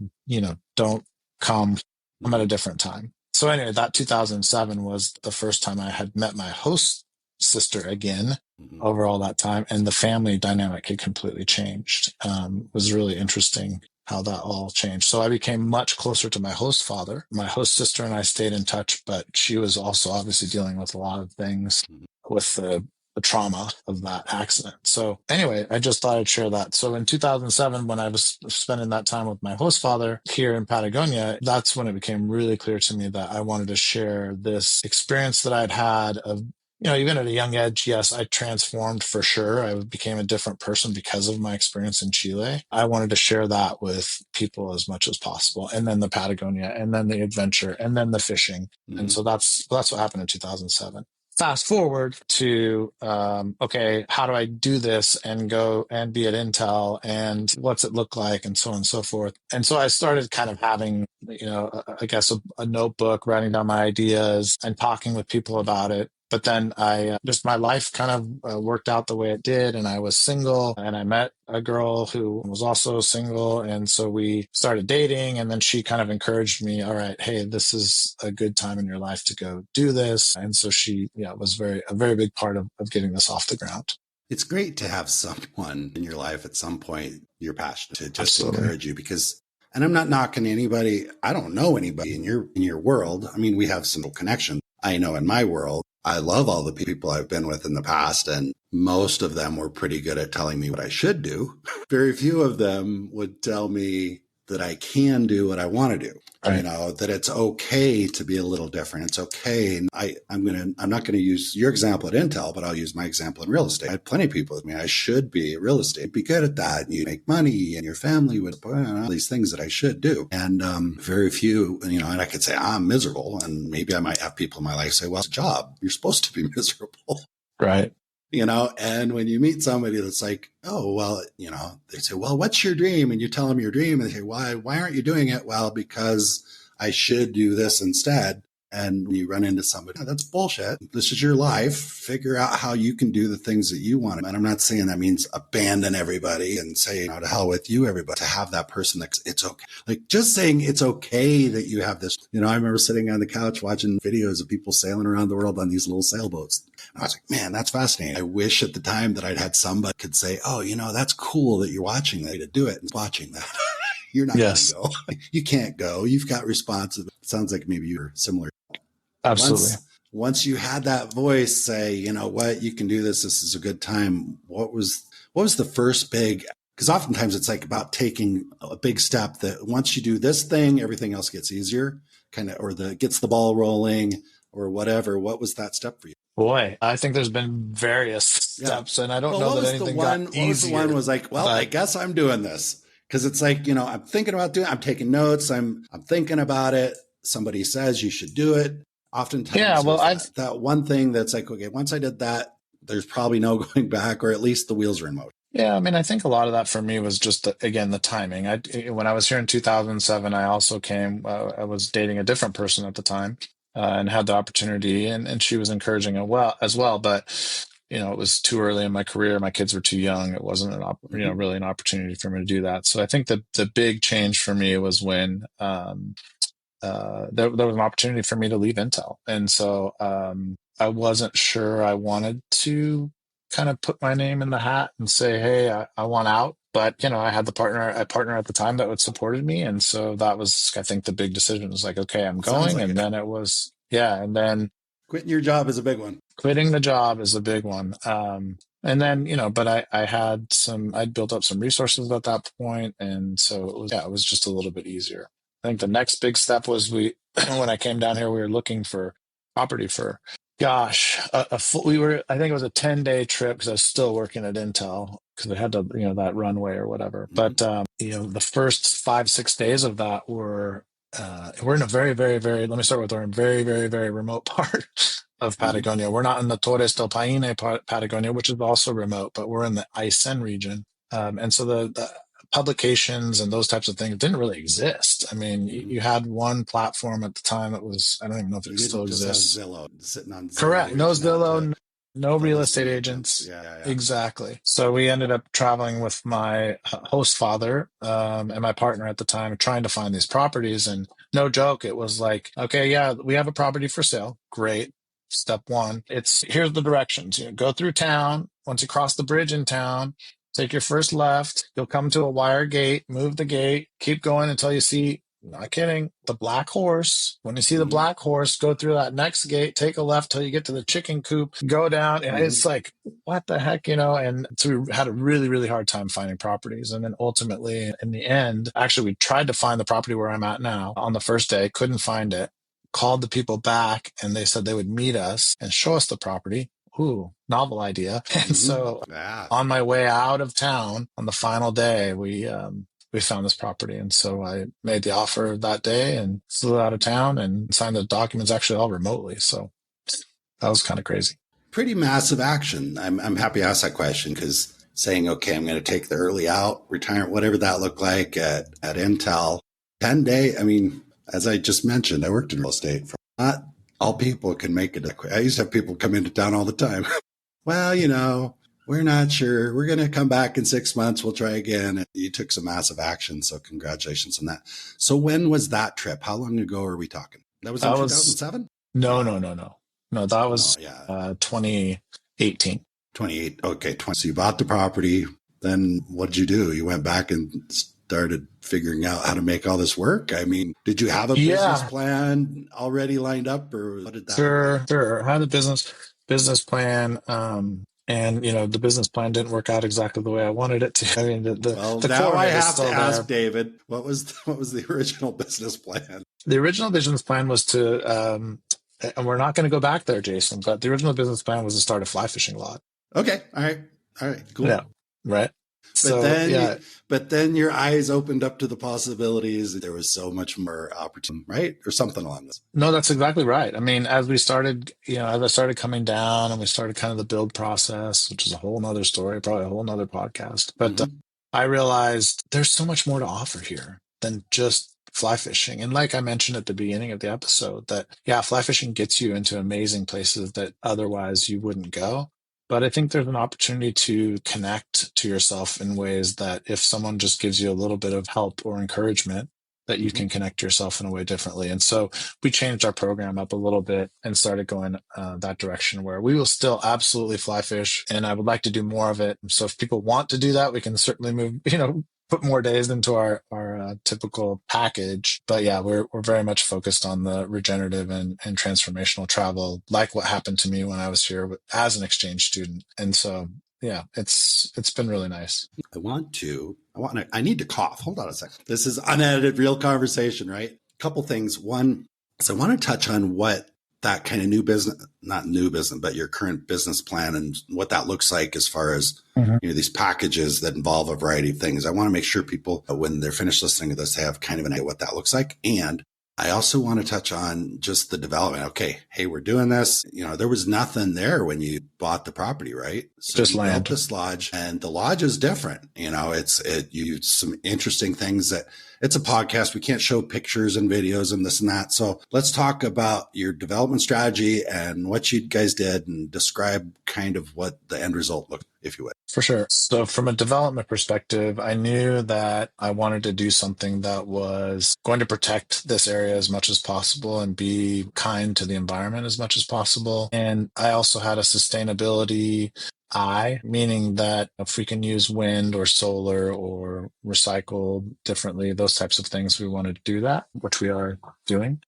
don't come at a different time. So anyway, that 2007 was the first time I had met my host sister again over all that time. And the family dynamic had completely changed. It was really interesting how that all changed. So I became much closer to my host father. My host sister and I stayed in touch, but she was also obviously dealing with a lot of things with the trauma of that accident. So anyway, I just thought I'd share that. So in 2007, when I was spending that time with my host father here in Patagonia, that's when it became really clear to me that I wanted to share this experience that I'd had of, even at a young age, yes, I transformed for sure. I became a different person because of my experience in Chile. I wanted to share that with people as much as possible. And then the Patagonia, and then the adventure, and then the fishing. And so that's what happened in 2007. Fast forward to, okay, how do I do this and go and be at Intel, and what's it look like, and so on and so forth. And so I started kind of having, I guess a notebook, writing down my ideas and talking with people about it. But then my life kind of worked out the way it did. And I was single, and I met a girl who was also single. And so we started dating, and then she kind of encouraged me, all right, hey, this is a good time in your life to go do this. And so she was a very big part of getting this off the ground. It's great to have someone in your life at some point you're passionate to just Absolutely. encourage you, because, and I'm not knocking anybody. I don't know anybody in your world. I mean, we have some connection. I know in my world, I love all the people I've been with in the past, and most of them were pretty good at telling me what I should do. Very few of them would tell me that I can do what I want to do. Right. That it's okay to be a little different. It's okay. And I'm not going to use your example at Intel, but I'll use my example in real estate. I had plenty of people with me. I should be real estate, be good at that. And you make money, and your family would all these things that I should do. And very few, and I could say I'm miserable, and maybe I might have people in my life say, well, it's a job. You're supposed to be miserable. Right. And when you meet somebody that's like, oh, well, they say, well, what's your dream? And you tell them your dream, and they say, why aren't you doing it? Well, because I should do this instead. And you run into somebody, oh, that's bullshit. This is your life. Figure out how you can do the things that you want. And I'm not saying that means abandon everybody and say, to hell with you, everybody. To have that person that it's okay. Like just saying it's okay that you have this. I remember sitting on the couch watching videos of people sailing around the world on these little sailboats. And I was like, man, that's fascinating. I wish at the time that I'd had somebody could say, oh, that's cool that you're watching that, to do it and watching that. You're not going to go. You can't go. You've got responsibility. It sounds like maybe you're similar. Absolutely. Once you had that voice say, you know what, you can do this. This is a good time. What was the first big, because oftentimes it's like about taking a big step that once you do this thing, everything else gets easier, gets the ball rolling or whatever. What was that step for you? Boy, I think there's been various steps, and I don't know that anything got easier. What was the one was like, well, I guess I'm doing this. Because it's like, I'm thinking about doing it. I'm taking notes. I'm thinking about it. Somebody says you should do it. Oftentimes, that one thing that's like, okay, once I did that, there's probably no going back, or at least the wheels are in motion. Yeah, I mean, I think a lot of that for me was just again the timing. When I was here in 2007, I also came. I was dating a different person at the time, and had the opportunity, and she was encouraging it well as well. But it was too early in my career. My kids were too young. It wasn't Mm-hmm. really an opportunity for me to do that. So I think the big change for me was when there was an opportunity for me to leave Intel. And so I wasn't sure I wanted to kind of put my name in the hat and say, hey, I want out. But, I had a partner at the time that would supported me. And so that was, I think, the big decision. It was like, okay, I'm Sounds going. like And it. then it was, yeah. And then Quitting your job is a big one. quitting the job is a big one. And then, but I'd built up some resources at that point. And so it was just a little bit easier. I think the next big step was when I came down here, we were looking for property for, gosh, I think it was a 10-day trip because I was still working at Intel because I had to, that runway or whatever. Mm-hmm. But, the first 5-6 days of that we're in a very, very, very, let me start with, we're in a very, very, very remote part of Mm-hmm. Patagonia. We're not in the Torres del Paine, Patagonia, which is also remote, but we're in the Aysén region. And so the publications and those types of things didn't really exist. I mean, Mm-hmm. you had one platform at the time that was, I don't even know if You it still didn't just have exists. Zillow sitting on Zillow Correct. No reaching out to Zillow, no real real estate estate agents. agents. Yeah, yeah, yeah. Exactly. So we ended up traveling with my host father and my partner at the time, trying to find these properties. And no joke, it was like, okay, yeah, we have a property for sale. Great. Step one, here's the directions. Go through town. Once you cross the bridge in town, take your first left. You'll come to a wire gate, move the gate, keep going until you see, not kidding, the black horse. When you see the Mm-hmm. black horse, go through that next gate, take a left till you get to the chicken coop, go down. And Mm-hmm. it's like, what the heck, And so we had a really, really hard time finding properties. And then ultimately, in the end, actually, we tried to find the property where I'm at now on the first day, couldn't find it. Called the people back and they said they would meet us and show us the property. Ooh, novel idea. And Mm-hmm. so Yeah. on my way out of town on the final day, we found this property. And so I made the offer that day and flew out of town and signed the documents actually all remotely. So that was kind of crazy. Pretty massive action. I'm happy I asked that question because saying, okay, I'm going to take the early out, retirement, whatever that looked like at Intel, 10-day. I mean, as I just mentioned, I worked in real estate. Not all people can make it. I used to have people come into town all the time. Well, we're not sure. We're going to come back in 6 months. We'll try again. And you took some massive action. So congratulations on that. So when was that trip? How long ago are we talking? That was in 2007? No. No, that was 2018. 28. Okay. So you bought the property. Then what did you do? You went back and started figuring out how to make all this work. I mean, did you have a business plan already lined up or what did that look like? Sure. I had a business plan. And the business plan didn't work out exactly the way I wanted it to. I mean, the now core I of it is have to still ask there. David, what was the original business plan? The original business plan was to, and we're not going to go back there, Jason, but the original business plan was to start a fly fishing lot. Okay. All right. Cool. Yeah. Right. But then your eyes opened up to the possibilities. There was so much more opportunity, right? Or something along this. No, that's exactly right. I mean, as I started coming down and we started kind of the build process, which is a whole nother story, probably a whole nother podcast. But I realized there's so much more to offer here than just fly fishing. And like I mentioned at the beginning of the episode, that, fly fishing gets you into amazing places that otherwise you wouldn't go. But I think there's an opportunity to connect to yourself in ways that if someone just gives you a little bit of help or encouragement, that you can connect yourself in a way differently. And so we changed our program up a little bit and started going that direction where we will still absolutely fly fish. And I would like to do more of it. So if people want to do that, we can certainly move, put more days into our typical package. But we're very much focused on the regenerative and transformational travel, like what happened to me when I was here as an exchange student. And so, it's been really nice. I need to cough. Hold on a second. This is unedited, real conversation, right? Couple things. One, so I want to touch on what that kind of not new business, but your current business plan and what that looks like as far as these packages that involve a variety of things. I want to make sure people, when they're finished listening to this, they have kind of an idea what that looks like. And I also want to touch on just the development. Okay, hey, we're doing this. There was nothing there when you bought the property, right? So Just you built land. this lodge, and the lodge is different. You some interesting things that it's a podcast. We can't show pictures and videos and this and that. So let's talk about your development strategy and what you guys did, and describe kind of what the end result looked, if you would. For sure. So from a development perspective, I knew that I wanted to do something that was going to protect this area as much as possible and be kind to the environment as much as possible. And I also had a sustainability eye, meaning that if we can use wind or solar or recycle differently, those types of things, we wanted to do that, which we are doing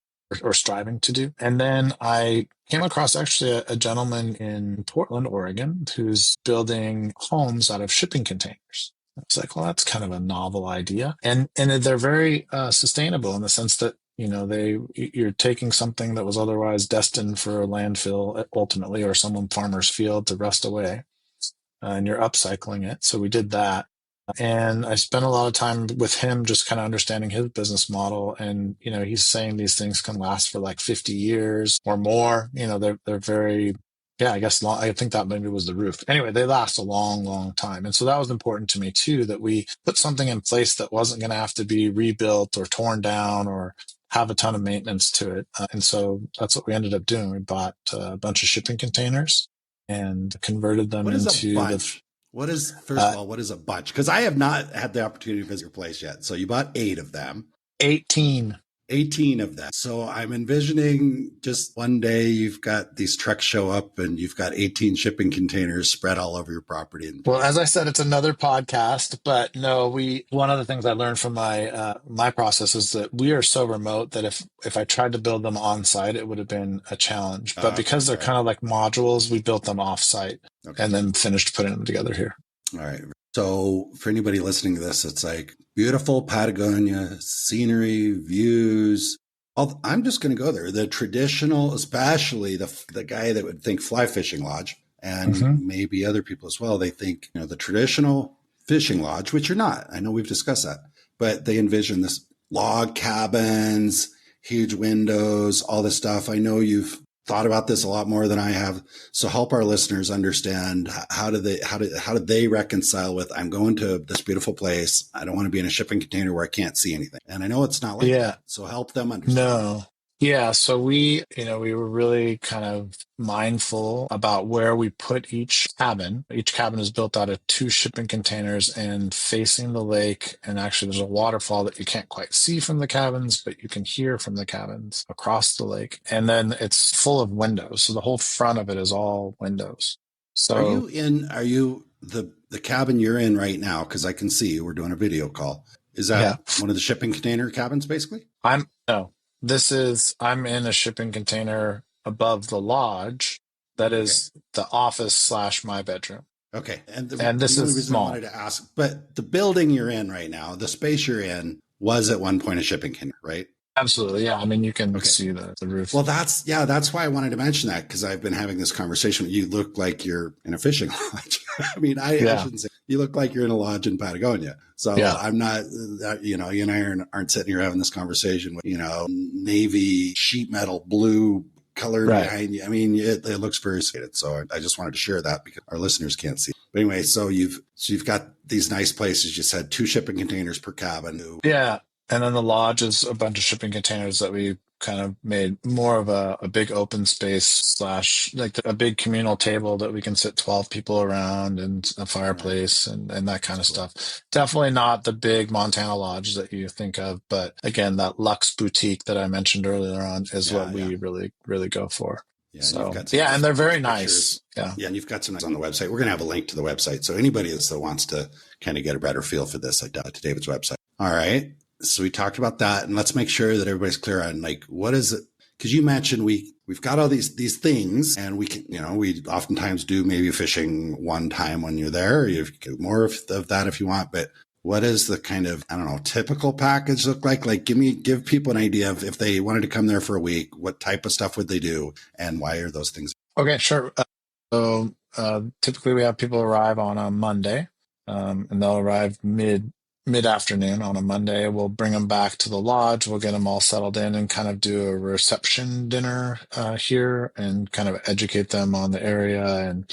or striving to do. And then I came across actually a gentleman in Portland, Oregon, who's building homes out of shipping containers. I was like, well, that's kind of a novel idea. And they're very sustainable in the sense that, you're taking something that was otherwise destined for a landfill ultimately, or some farmer's field to rust away, and you're upcycling it. So we did that. And I spent a lot of time with him just kind of understanding his business model. And, he's saying these things can last for like 50 years or more. They're very, I guess long. I think that maybe was the roof. Anyway, they last a long, long time. And so that was important to me too, that we put something in place that wasn't going to have to be rebuilt or torn down or have a ton of maintenance to it. And so that's what we ended up doing. We bought a bunch of shipping containers and converted them What is a into bunch? First of all, what is a bunch? Because I have not had the opportunity to visit your place yet. So you bought 8 of them. 18. 18 of them. So I'm envisioning just one day you've got these trucks show up and you've got 18 shipping containers spread all over your property. Well, as I said, it's another podcast, but no, one of the things I learned from my process is that we are so remote that if I tried to build them on site, it would have been a challenge. But because they're kind of like modules, we built them off site and then finished putting them together here. All right. So for anybody listening to this, it's like beautiful Patagonia scenery, views. I'm just going to go there. The traditional, especially the guy that would think fly fishing lodge, and maybe other people as well, they think, the traditional fishing lodge, which you're not. I know we've discussed that, but they envision this log cabins, huge windows, all this stuff. I know you've thought about this a lot more than I have. So help our listeners understand how do they reconcile with, I'm going to this beautiful place. I don't want to be in a shipping container where I can't see anything. And I know it's not like that. So help them understand. No. Yeah. So we were really kind of mindful about where we put each cabin. Each cabin is built out of 2 shipping containers and facing the lake. And actually there's a waterfall that you can't quite see from the cabins, but you can hear from the cabins across the lake. And then it's full of windows. So the whole front of it is all windows. So are you the cabin you're in right now? Cause I can see you, we're doing a video call. Is that one of the shipping container cabins basically? I'm in a shipping container above the lodge that is the office / my bedroom. Okay. And this is small. I wanted to ask, but the building you're in right now, the space you're in was at one point a shipping container, right? Absolutely. Yeah. I mean, you can see the roof. Well, that's why I wanted to mention that, because I've been having this conversation. You look like you're in a fishing lodge. I mean, I shouldn't say, you look like you're in a lodge in Patagonia. So I'm not, you and I aren't sitting here having this conversation with, navy sheet metal blue color behind you. I mean, it looks very sophisticated. So I just wanted to share that because our listeners can't see. But anyway, so you've got these nice places. You said 2 shipping containers per cabin. Yeah. And then the lodge is a bunch of shipping containers that we kind of made more of a big open space / like a big communal table that we can sit 12 people around, and a fireplace and that kind of stuff. Definitely not the big Montana lodge that you think of, but again, that luxe boutique that I mentioned earlier on is what we really, really go for. Yeah, so, and they're very nice. Yeah, and you've got some nice on the website. We're going to have a link to the website. So anybody that wants to kind of get a better feel for this, like to David's website. All right. So we talked about that, and let's make sure that everybody's clear on like, what is it? Because you mentioned we've got all these things, and we can, we oftentimes do maybe fishing one time when you're there. You get more of that if you want, but what is the kind of, I don't know, typical package look like? Like give people an idea of, if they wanted to come there for a week, what type of stuff would they do, and why are those things? Okay, sure. So typically we have people arrive on a Monday, and they'll arrive mid-afternoon on a Monday. We'll bring them back to the lodge. We'll get them all settled in and kind of do a reception dinner here and kind of educate them on the area and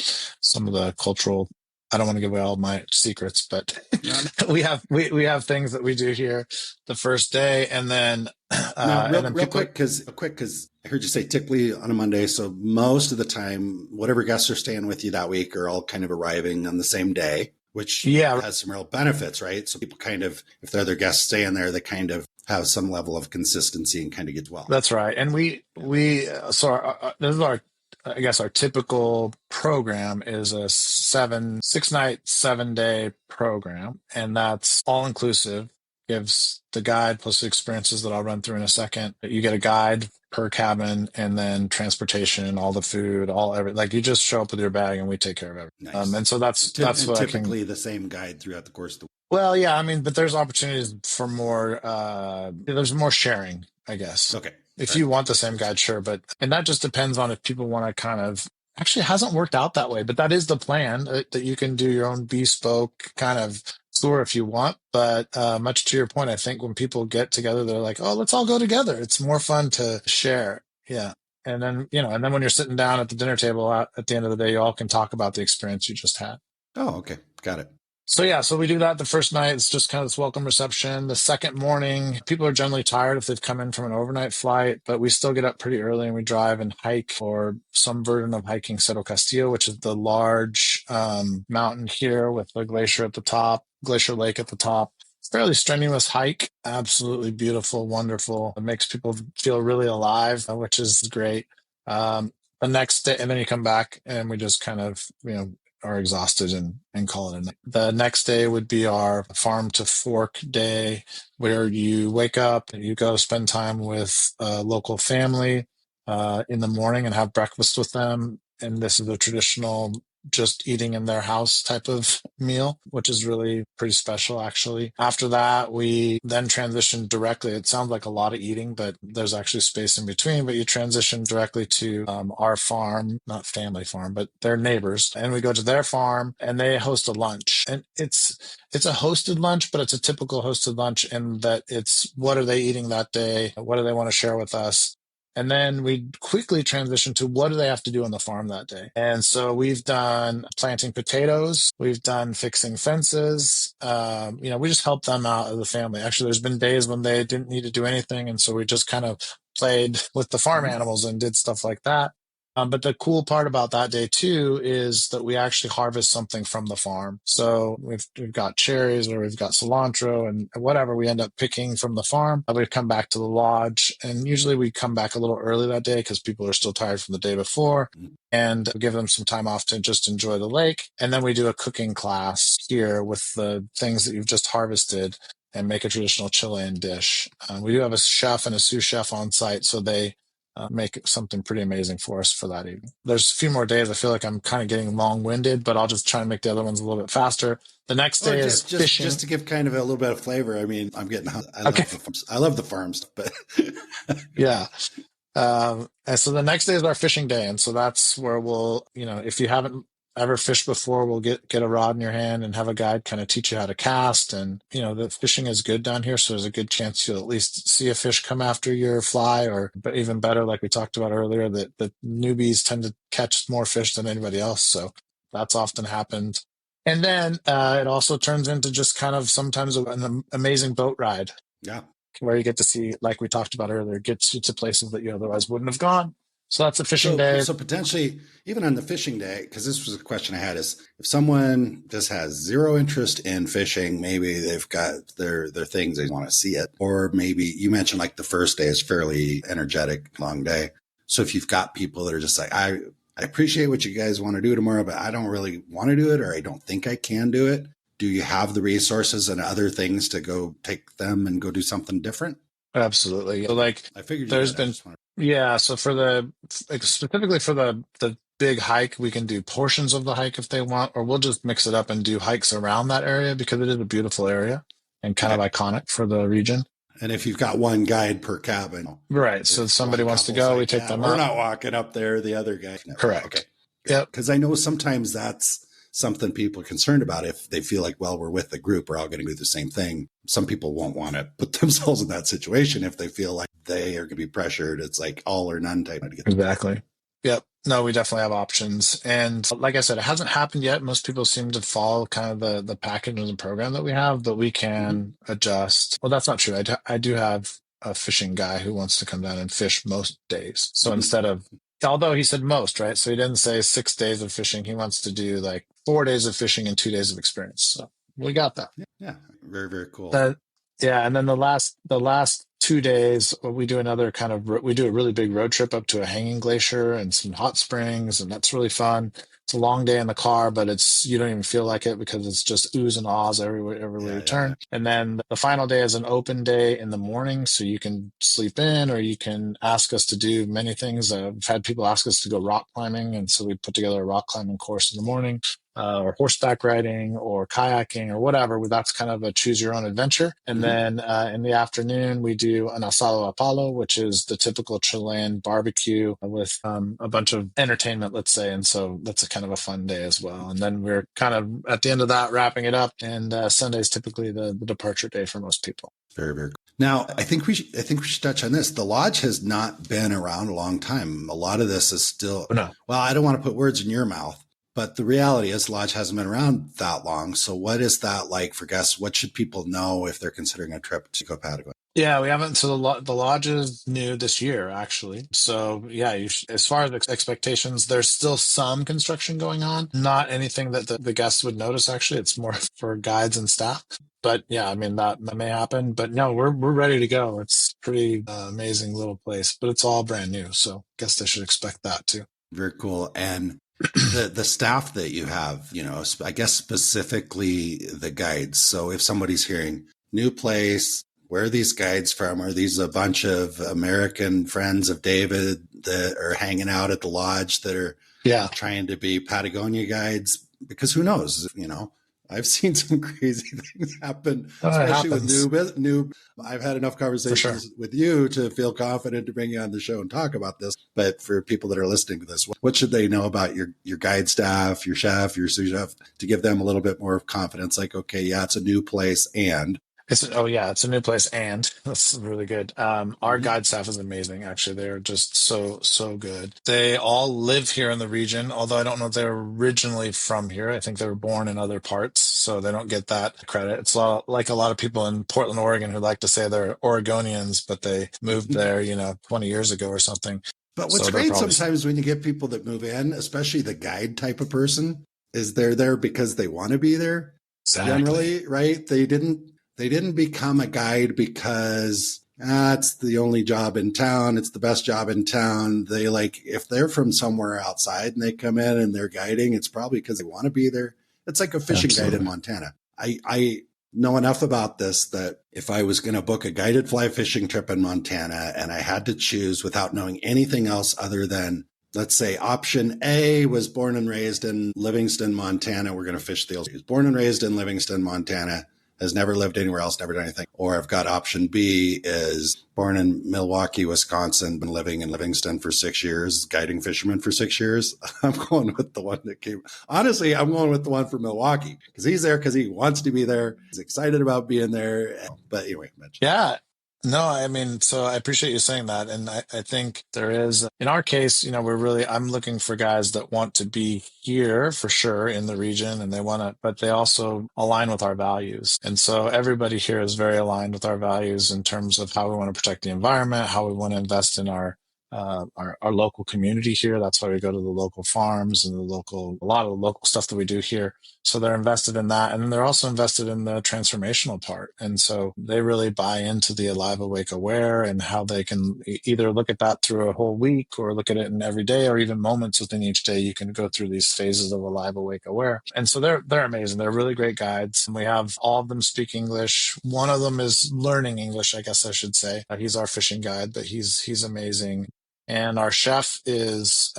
some of the cultural. I don't want to give away all my secrets, but we have things that we do here the first day, and then now, and then real quick, because I heard you say typically on a Monday. So most of the time, whatever guests are staying with you that week are all kind of arriving on the same day, which has some real benefits, right? So people kind of, if they're their guests staying there, they kind of have some level of consistency and kind of get well. That's right. And this is our, I guess our typical program is a 6-night, 7-day program. And that's all inclusive, gives the guide plus the experiences that I'll run through in a second. You get a guide per cabin and then transportation, all the food, everything. Like you just show up with your bag and we take care of everything. Nice. And so that's what typically the same guide throughout the course of the week. Well, yeah, I mean, but there's opportunities for more, there's more sharing, I guess. Okay. If you want the same guide, sure. And that just depends on if people want to kind of, actually it hasn't worked out that way, but that is the plan, that you can do your own bespoke kind of tour if you want. But much to your point, I think when people get together, they're like, oh, let's all go together. It's more fun to share. Yeah. And then, when you're sitting down at the dinner table at the end of the day, you all can talk about the experience you just had. Oh, okay. Got it. So we do that the first night. It's just kind of this welcome reception. The second morning, people are generally tired if they've come in from an overnight flight, but we still get up pretty early and we drive and hike, or some version of hiking Cerro Castillo, which is the large mountain here with the glacier at the top, Glacier Lake at the top. It's a fairly strenuous hike, absolutely beautiful, wonderful. It makes people feel really alive, which is great. The next day, and then you come back and we just kind of, are exhausted and call it a night. The next day would be our farm to fork day, where you wake up and you go spend time with a local family in the morning and have breakfast with them. And this is a traditional just eating in their house type of meal, which is really pretty special, actually. After that, we then transition directly. It sounds like a lot of eating, but there's actually space in between. But you transition directly to our farm, not family farm, but their neighbors. And we go to their farm and they host a lunch. And it's a hosted lunch, but it's a typical hosted lunch in that it's what are they eating that day? What do they want to share with us? And then we quickly transition to what do they have to do on the farm that day. And so we've done planting potatoes. We've done fixing fences. We just help them out as a family. Actually, there's been days when they didn't need to do anything. And so we just kind of played with the farm animals and did stuff like that. But the cool part about that day too is that we actually harvest something from the farm. So we've got cherries or we've got cilantro and whatever we end up picking from the farm. We come back to the lodge, and usually we come back a little early that day because people are still tired from the day before, and give them some time off to just enjoy the lake. And then we do a cooking class here with the things that you've just harvested and make a traditional Chilean dish. We do have a chef and a sous chef on site, so they make something pretty amazing for us for that evening. There's a few more days. I feel like I'm kind of getting long-winded, but I'll just try and make the other ones a little bit faster. The next day is fishing. Just to give kind of a little bit of flavor. I mean, I love the farm stuff, but yeah. And so the next day is our fishing day. And so that's where we'll, if you haven't ever fished before, we'll get a rod in your hand and have a guide kind of teach you how to cast. And, the fishing is good down here. So there's a good chance you'll at least see a fish come after your fly, but even better, like we talked about earlier, that the newbies tend to catch more fish than anybody else. So that's often happened. And then it also turns into just kind of sometimes an amazing boat ride. Yeah. Where you get to see, like we talked about earlier, gets you to places that you otherwise wouldn't have gone. So that's a fishing day. So potentially, even on the fishing day, because this was a question I had, is if someone just has zero interest in fishing, maybe they've got their things, they want to see it. Or maybe you mentioned like the first day is fairly energetic, long day. So if you've got people that are just like, I appreciate what you guys want to do tomorrow, but I don't really want to do it, or I don't think I can do it. Do you have the resources and other things to go take them and go do something different? Absolutely. So like I figured there's been, yeah. So specifically for the big hike, we can do portions of the hike if they want, or we'll just mix it up and do hikes around that area because it is a beautiful area and kind of iconic for the region. And if you've got one guide per cabin. Right. So if somebody wants to go, we take them We're up. not walking up there. The other guy. Correct. Okay. Yep. Because I know sometimes that's something people are concerned about. If they feel like, well, we're with the group, we're all going to do the same thing. Some people won't want to put themselves in that situation if they feel like they are going to be pressured. It's like all or none type. Exactly. Yep. No, we definitely have options. And like I said, it hasn't happened yet. Most people seem to follow kind of the package and the program that we have, but we can adjust. Well, that's not true. I do have a fishing guy who wants to come down and fish most days. So instead of, although he said most, right? So he didn't say 6 days of fishing. He wants to do like 4 days of fishing and 2 days of experience. So we got that. Yeah. Very, very cool. Yeah, and then the last 2 days we do we do a really big road trip up to a hanging glacier and some hot springs, and that's really fun. It's a long day in the car, but you don't even feel like it because it's just oohs and ahs everywhere you turn. Yeah. And then the final day is an open day in the morning, so you can sleep in or you can ask us to do many things. I've had people ask us to go rock climbing, and so we put together a rock climbing course in the morning. Or horseback riding or kayaking or whatever. That's kind of a choose your own adventure. And then in the afternoon, we do an asado a palo, which is the typical Chilean barbecue with a bunch of entertainment, let's say. And so that's a kind of a fun day as well. And then we're kind of at the end of that wrapping it up. And Sunday is typically the departure day for most people. Very, very cool. Now, I think we should touch on this. The lodge has not been around a long time. A lot of this is still, well, I don't want to put words in your mouth. But the reality is the lodge hasn't been around that long. So what is that like for guests? What should people know if they're considering a trip to Eko Patagonia? Yeah, we haven't. So the lodge is new this year, actually. So yeah, as far as expectations, there's still some construction going on. Not anything that the guests would notice, actually. It's more for guides and staff. But yeah, I mean, that may happen. But no, we're ready to go. It's a pretty amazing little place, but it's all brand new. So I guess they should expect that too. Very cool. And the staff that you have, I guess specifically the guides. So if somebody's hearing new place, where are these guides from? Are these a bunch of American friends of David that are hanging out at the lodge that are trying to be Patagonia guides? Because who knows, I've seen some crazy things happen, especially with new. I've had enough conversations with you to feel confident to bring you on the show and talk about this. But for people that are listening to this, what should they know about your guide staff, your chef, your sous chef, to give them a little bit more confidence? Like, okay, yeah, it's a new place and. It's a new place, and that's really good. Our guide staff is amazing. Actually, they're just so good. They all live here in the region, although I don't know if they're originally from here. I think they were born in other parts, so they don't get that credit. It's like a lot of people in Portland, Oregon, who like to say they're Oregonians, but they moved there, 20 years ago or something. But what's great sometimes when you get people that move in, especially the guide type of person, is they're there because they want to be there. Exactly. Generally, right? They didn't become a guide because it's the only job in town. It's the best job in town. If they're from somewhere outside and they come in and they're guiding, it's probably because they want to be there. It's like a fishing guide in Montana. I know enough about this that if I was going to book a guided fly fishing trip in Montana and I had to choose without knowing anything else other than, let's say option A was born and raised in Livingston, Montana. We're going to fish the old. He was born and raised in Livingston, Montana. Has never lived anywhere else, never done anything. Or I've got option B is born in Milwaukee, Wisconsin, been living in Livingston for 6 years, guiding fishermen for 6 years. I'm going with the one that came. Honestly, I'm going with the one from Milwaukee because he's there because he wants to be there. He's excited about being there. But anyway, Mitch. Yeah. No, I mean, so I appreciate you saying that. And I think there is, in our case, I'm looking for guys that want to be here for sure in the region and but they also align with our values. And so everybody here is very aligned with our values in terms of how we want to protect the environment, how we want to invest in our local community here. That's why we go to the local farms and a lot of the local stuff that we do here. So they're invested in that. And then they're also invested in the transformational part. And so they really buy into the Alive, Awake, Aware and how they can either look at that through a whole week or look at it in every day or even moments within each day. You can go through these phases of Alive, Awake, Aware. And so they're amazing. They're really great guides. And we have all of them speak English. One of them is learning English, I guess I should say. He's our fishing guide, but he's amazing. And our chef he's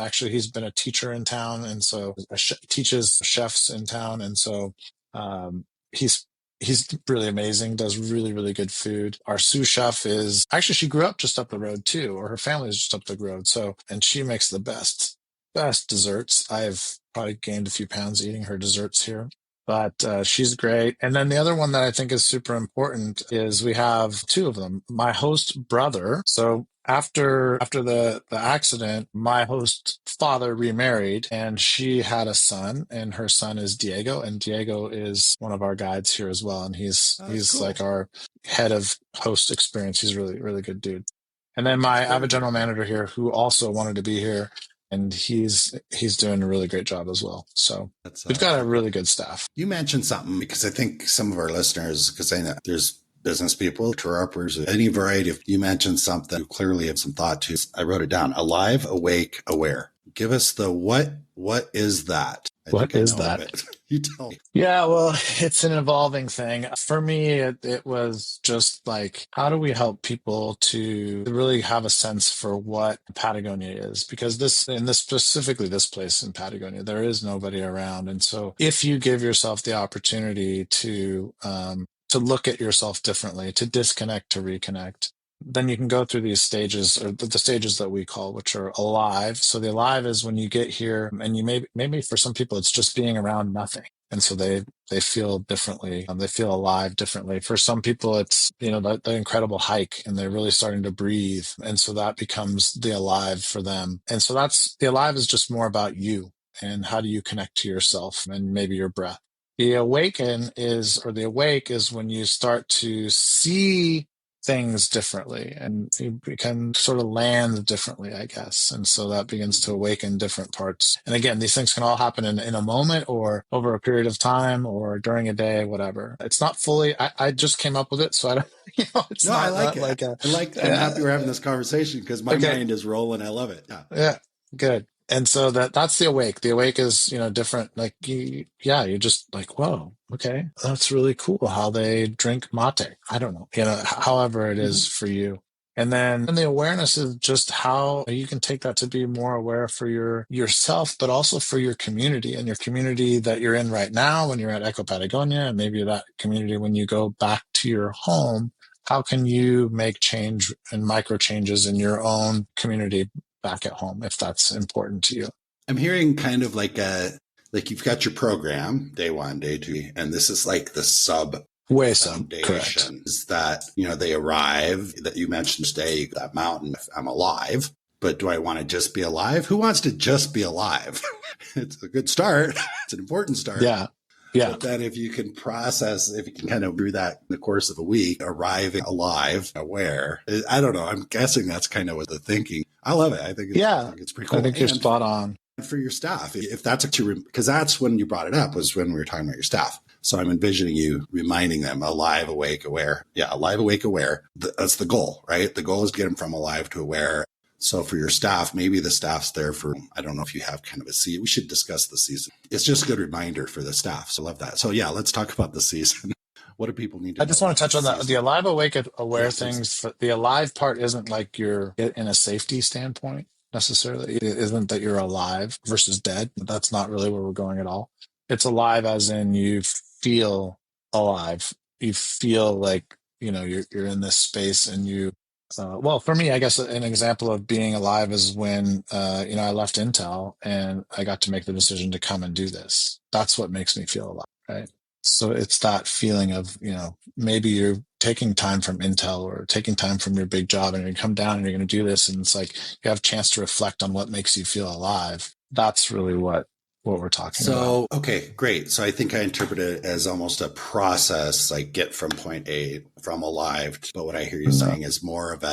been a teacher in town. And so teaches chefs in town. And so he's really amazing, does really, really good food. Our sous chef she grew up just up the road too, or her family is just up the road. So, and she makes the best best desserts. I've probably gained a few pounds eating her desserts here, but she's great. And then the other one that I think is super important is we have two of them. My host brother. So after the accident, my host father remarried, and she had a son, and her son is Diego, and Diego is one of our guides here as well, and Oh, that's he's cool. like our head of host experience. He's really really good dude. And then I have a Very general cool. manager here who also wanted to be here, and he's doing a really great job as well. So That's we've got a very cool. really good staff. You mentioned something because I think some of our listeners, because I know there's business people, tour operators, any variety of, you mentioned something you clearly have some thought to. I wrote it down. Alive, awake, aware. Give us the what is that? I What think I is know that? it. You tell me. Yeah, well, it's an evolving thing. For me, it was just like, how do we help people to really have a sense for what Patagonia is? Because specifically this place in Patagonia, there is nobody around. And so if you give yourself the opportunity to look at yourself differently, to disconnect, to reconnect, then you can go through these stages, or the stages that we call, which are alive. So the alive is when you get here, and maybe for some people it's just being around nothing, and so they feel differently. They feel alive differently. For some people, it's the incredible hike, and they're really starting to breathe, and so that becomes the alive for them. And so that's the alive is just more about you and how do you connect to yourself and maybe your breath. The the awake is when you start to see things differently, and you can sort of land differently, I guess. And so that begins to awaken different parts. And again, these things can all happen in a moment or over a period of time or during a day, whatever. It's not fully, I just came up with it. So I don't, it's No, I like not it. like a, I'm happy we're having this conversation because my okay. mind is rolling. I love it. Yeah. Yeah, good. And so that's the awake. The awake is, different. Like you're just like, whoa, okay, that's really cool how they drink mate. I don't know, however it is Mm-hmm. for you. And then the awareness is just how you can take that to be more aware for yourself, but also for your community, and your community that you're in right now when you're at Eko Patagonia, and maybe that community when you go back to your home. How can you make change and micro changes in your own community back at home if that's important to you? I'm hearing kind of like you've got your program, day one, day two, and this is like the sub Way so, correct. foundation is that, they arrive, that you mentioned stay that mountain. I'm alive, but do I want to just be alive? Who wants to just be alive? It's a good start. It's an important start. Yeah. Yeah. But then if you can kind of do that in the course of a week, arriving alive, aware, I don't know. I'm guessing that's kind of what the thinking. I love it. I think it's pretty cool. I think you're spot on. For your staff, if that's because that's when you brought it up, was when we were talking about your staff. So I'm envisioning you reminding them alive, awake, aware. Yeah, alive, awake, aware. That's the goal, right? The goal is to get them from alive to aware. So for your staff, maybe the staff's there for, I don't know if you have kind of a season. We should discuss the season. It's just a good reminder for the staff. So I love that. So yeah, let's talk about the season. What do people need to know? I just want to touch on that. The alive, awake, aware Yeah, things. The alive part isn't like you're in a safety standpoint necessarily. It isn't that you're alive versus dead. That's not really where we're going at all. It's alive as in you feel alive. You feel like, you're in this space, and well, for me, I guess an example of being alive is when, I left Intel and I got to make the decision to come and do this. That's what makes me feel alive, right? So it's that feeling of, maybe you're taking time from Intel or taking time from your big job, and you're going to come down and you're going to do this. And it's like you have a chance to reflect on what makes you feel alive. That's really what we're talking about. So, okay, great. So I think I interpret it as almost a process, like get from point A, from alive. But what I hear you saying is more of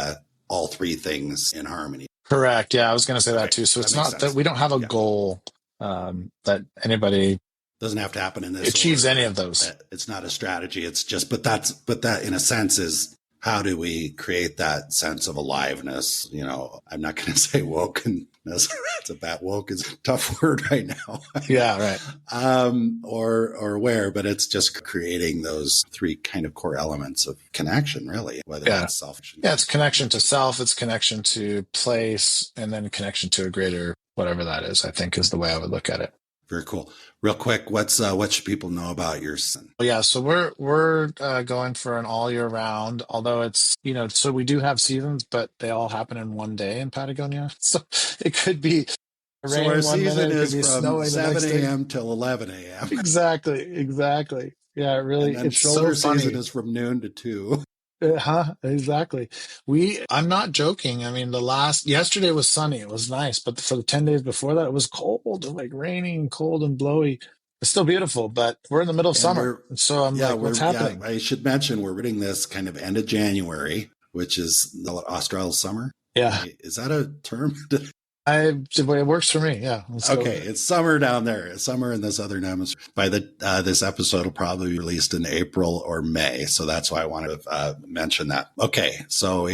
all three things in harmony. Correct. Yeah, I was going to say that too. So it's not sense. that we don't have a goal that anybody doesn't have to happen in this achieves order. any of those. It's not a strategy. It's just, but that in a sense is, how do we create that sense of aliveness? I'm not going to say wokeness. It's a bad woke is a tough word right now. Yeah, right. Or aware, but it's just creating those three kind of core elements of connection, really, whether that's self. Yeah, it's connection to self, it's connection to place, and then connection to a greater, whatever that is, I think is the way I would look at it. Very cool. Real quick, what should people know about your season? Yeah, so we're going for an all year round, although it's, so we do have seasons, but they all happen in one day in Patagonia. So it could be So our Raining one minute, season it could is be from snowing the 7 next day. a.m. till 11 a.m. Exactly. Yeah, it And really, then it's so shoulder season funny. is from noon to 2. Exactly. I'm not joking. I mean, yesterday was sunny. It was nice. But for the 10 days before that, it was cold, like raining, cold and blowy. It's still beautiful, but we're in the middle of And summer. And so I'm like, what's happening? I should mention we're reading this kind of end of January, which is the Australian summer. Yeah. Is that a term? It works for me. Yeah. Okay, it's summer down there. It's summer in the southern hemisphere. By this episode will probably be released in April or May, so that's why I wanted to mention that. Okay, so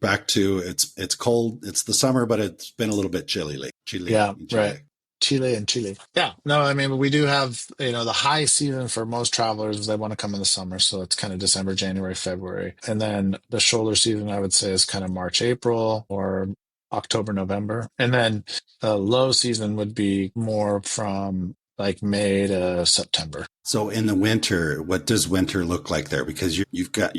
back to it's cold. It's the summer, but it's been a little bit chilly. Yeah, right. Chile. Yeah. No, I mean, we do have, the high season for most travelers, they want to come in the summer. So it's kind of December, January, February. And then the shoulder season, I would say, is kind of March, April, or October, November. And then the low season would be more from like May to September. So in the winter, what does winter look like there? Because you're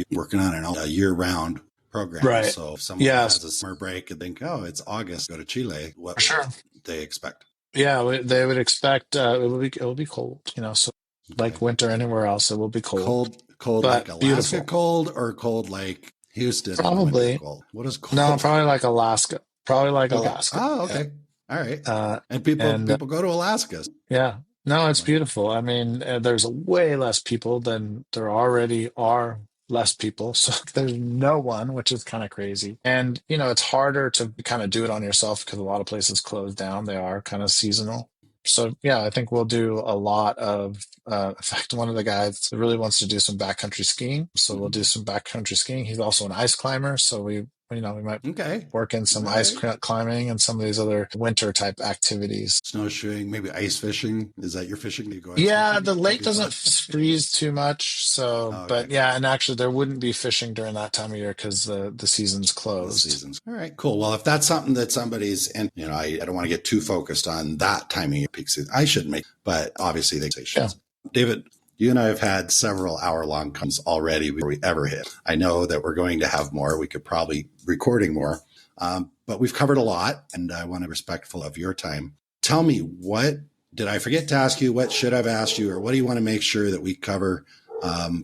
working on a year-round program. Right. So if someone has a summer break and think, oh, it's August, go to Chile, what would they expect? Yeah, they would expect it will be cold, so like winter anywhere else, it will be cold. Cold like Alaska beautiful. Cold or cold like Houston? Probably. Cold. What is cold? No, probably like Alaska. Alaska. Oh, okay. Yeah. All right. And people go to Alaska. Yeah. No, it's beautiful. I mean, there's way less people than there already are. Less people, so there's no one, which is kind of crazy. And it's harder to kind of do it on yourself because a lot of places close down. They are kind of seasonal. So yeah, I think we'll do a lot of in fact, one of the guys really wants to do some backcountry skiing, so we'll do some backcountry skiing. He's also an ice climber, so we might work in some ice climbing and some of these other winter type activities. Snowshoeing, maybe ice fishing. Is that your fishing? Do you go fishing? The lake doesn't freeze too much. So, but yeah, and actually there wouldn't be fishing during that time of year because the season's closed. All right, cool. Well, if that's something that somebody's, and I don't want to get too focused on that time of year peak season. I shouldn't make, but obviously they say should. David, you and I have had several hour-long calls already before we ever hit. I know that we're going to have more. We could probably recording more, but we've covered a lot, and I want to be respectful of your time. Tell me, what did I forget to ask you? What should I have asked you, or what do you want to make sure that we cover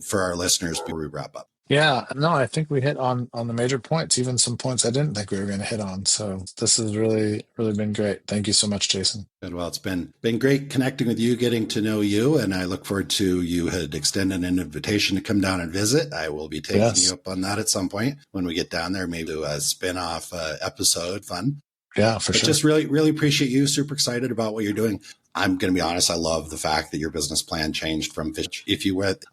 for our listeners before we wrap up? Yeah, no, I think we hit on the major points, even some points I didn't think we were going to hit on. So this has really, really been great. Thank you so much, Jason. Good. Well, it's been great connecting with you, getting to know you, and I look forward to you had extended an invitation to come down and visit. I will be taking you up on that at some point when we get down there, maybe do a spin-off episode. Fun. Yeah, for sure. Just really, really appreciate you. Super excited about what you're doing. I'm going to be honest. I love the fact that your business plan changed from fish.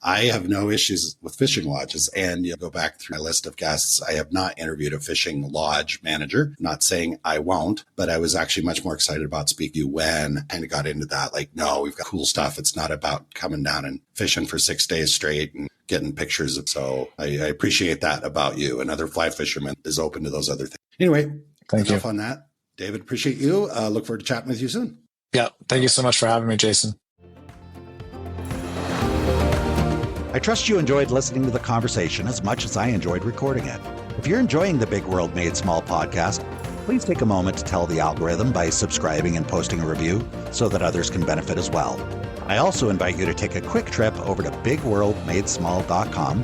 I have no issues with fishing lodges, and you go back through my list of guests. I have not interviewed a fishing lodge manager. Not saying I won't, but I was actually much more excited about speaking to you when I kind of got into that. Like, no, we've got cool stuff. It's not about coming down and fishing for 6 days straight and getting pictures. So I appreciate that about you. Another fly fisherman is open to those other things. Anyway, enough on that. David, appreciate you. Look forward to chatting with you soon. Yeah. Thank you so much for having me, Jason. I trust you enjoyed listening to the conversation as much as I enjoyed recording it. If you're enjoying the Big World Made Small podcast, please take a moment to tell the algorithm by subscribing and posting a review so that others can benefit as well. I also invite you to take a quick trip over to bigworldmadesmall.com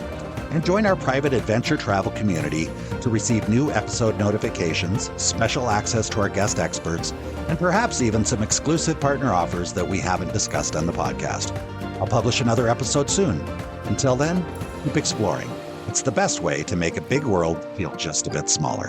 and join our private adventure travel community to receive new episode notifications, special access to our guest experts, and perhaps even some exclusive partner offers that we haven't discussed on the podcast. I'll publish another episode soon. Until then, keep exploring. It's the best way to make a big world feel just a bit smaller.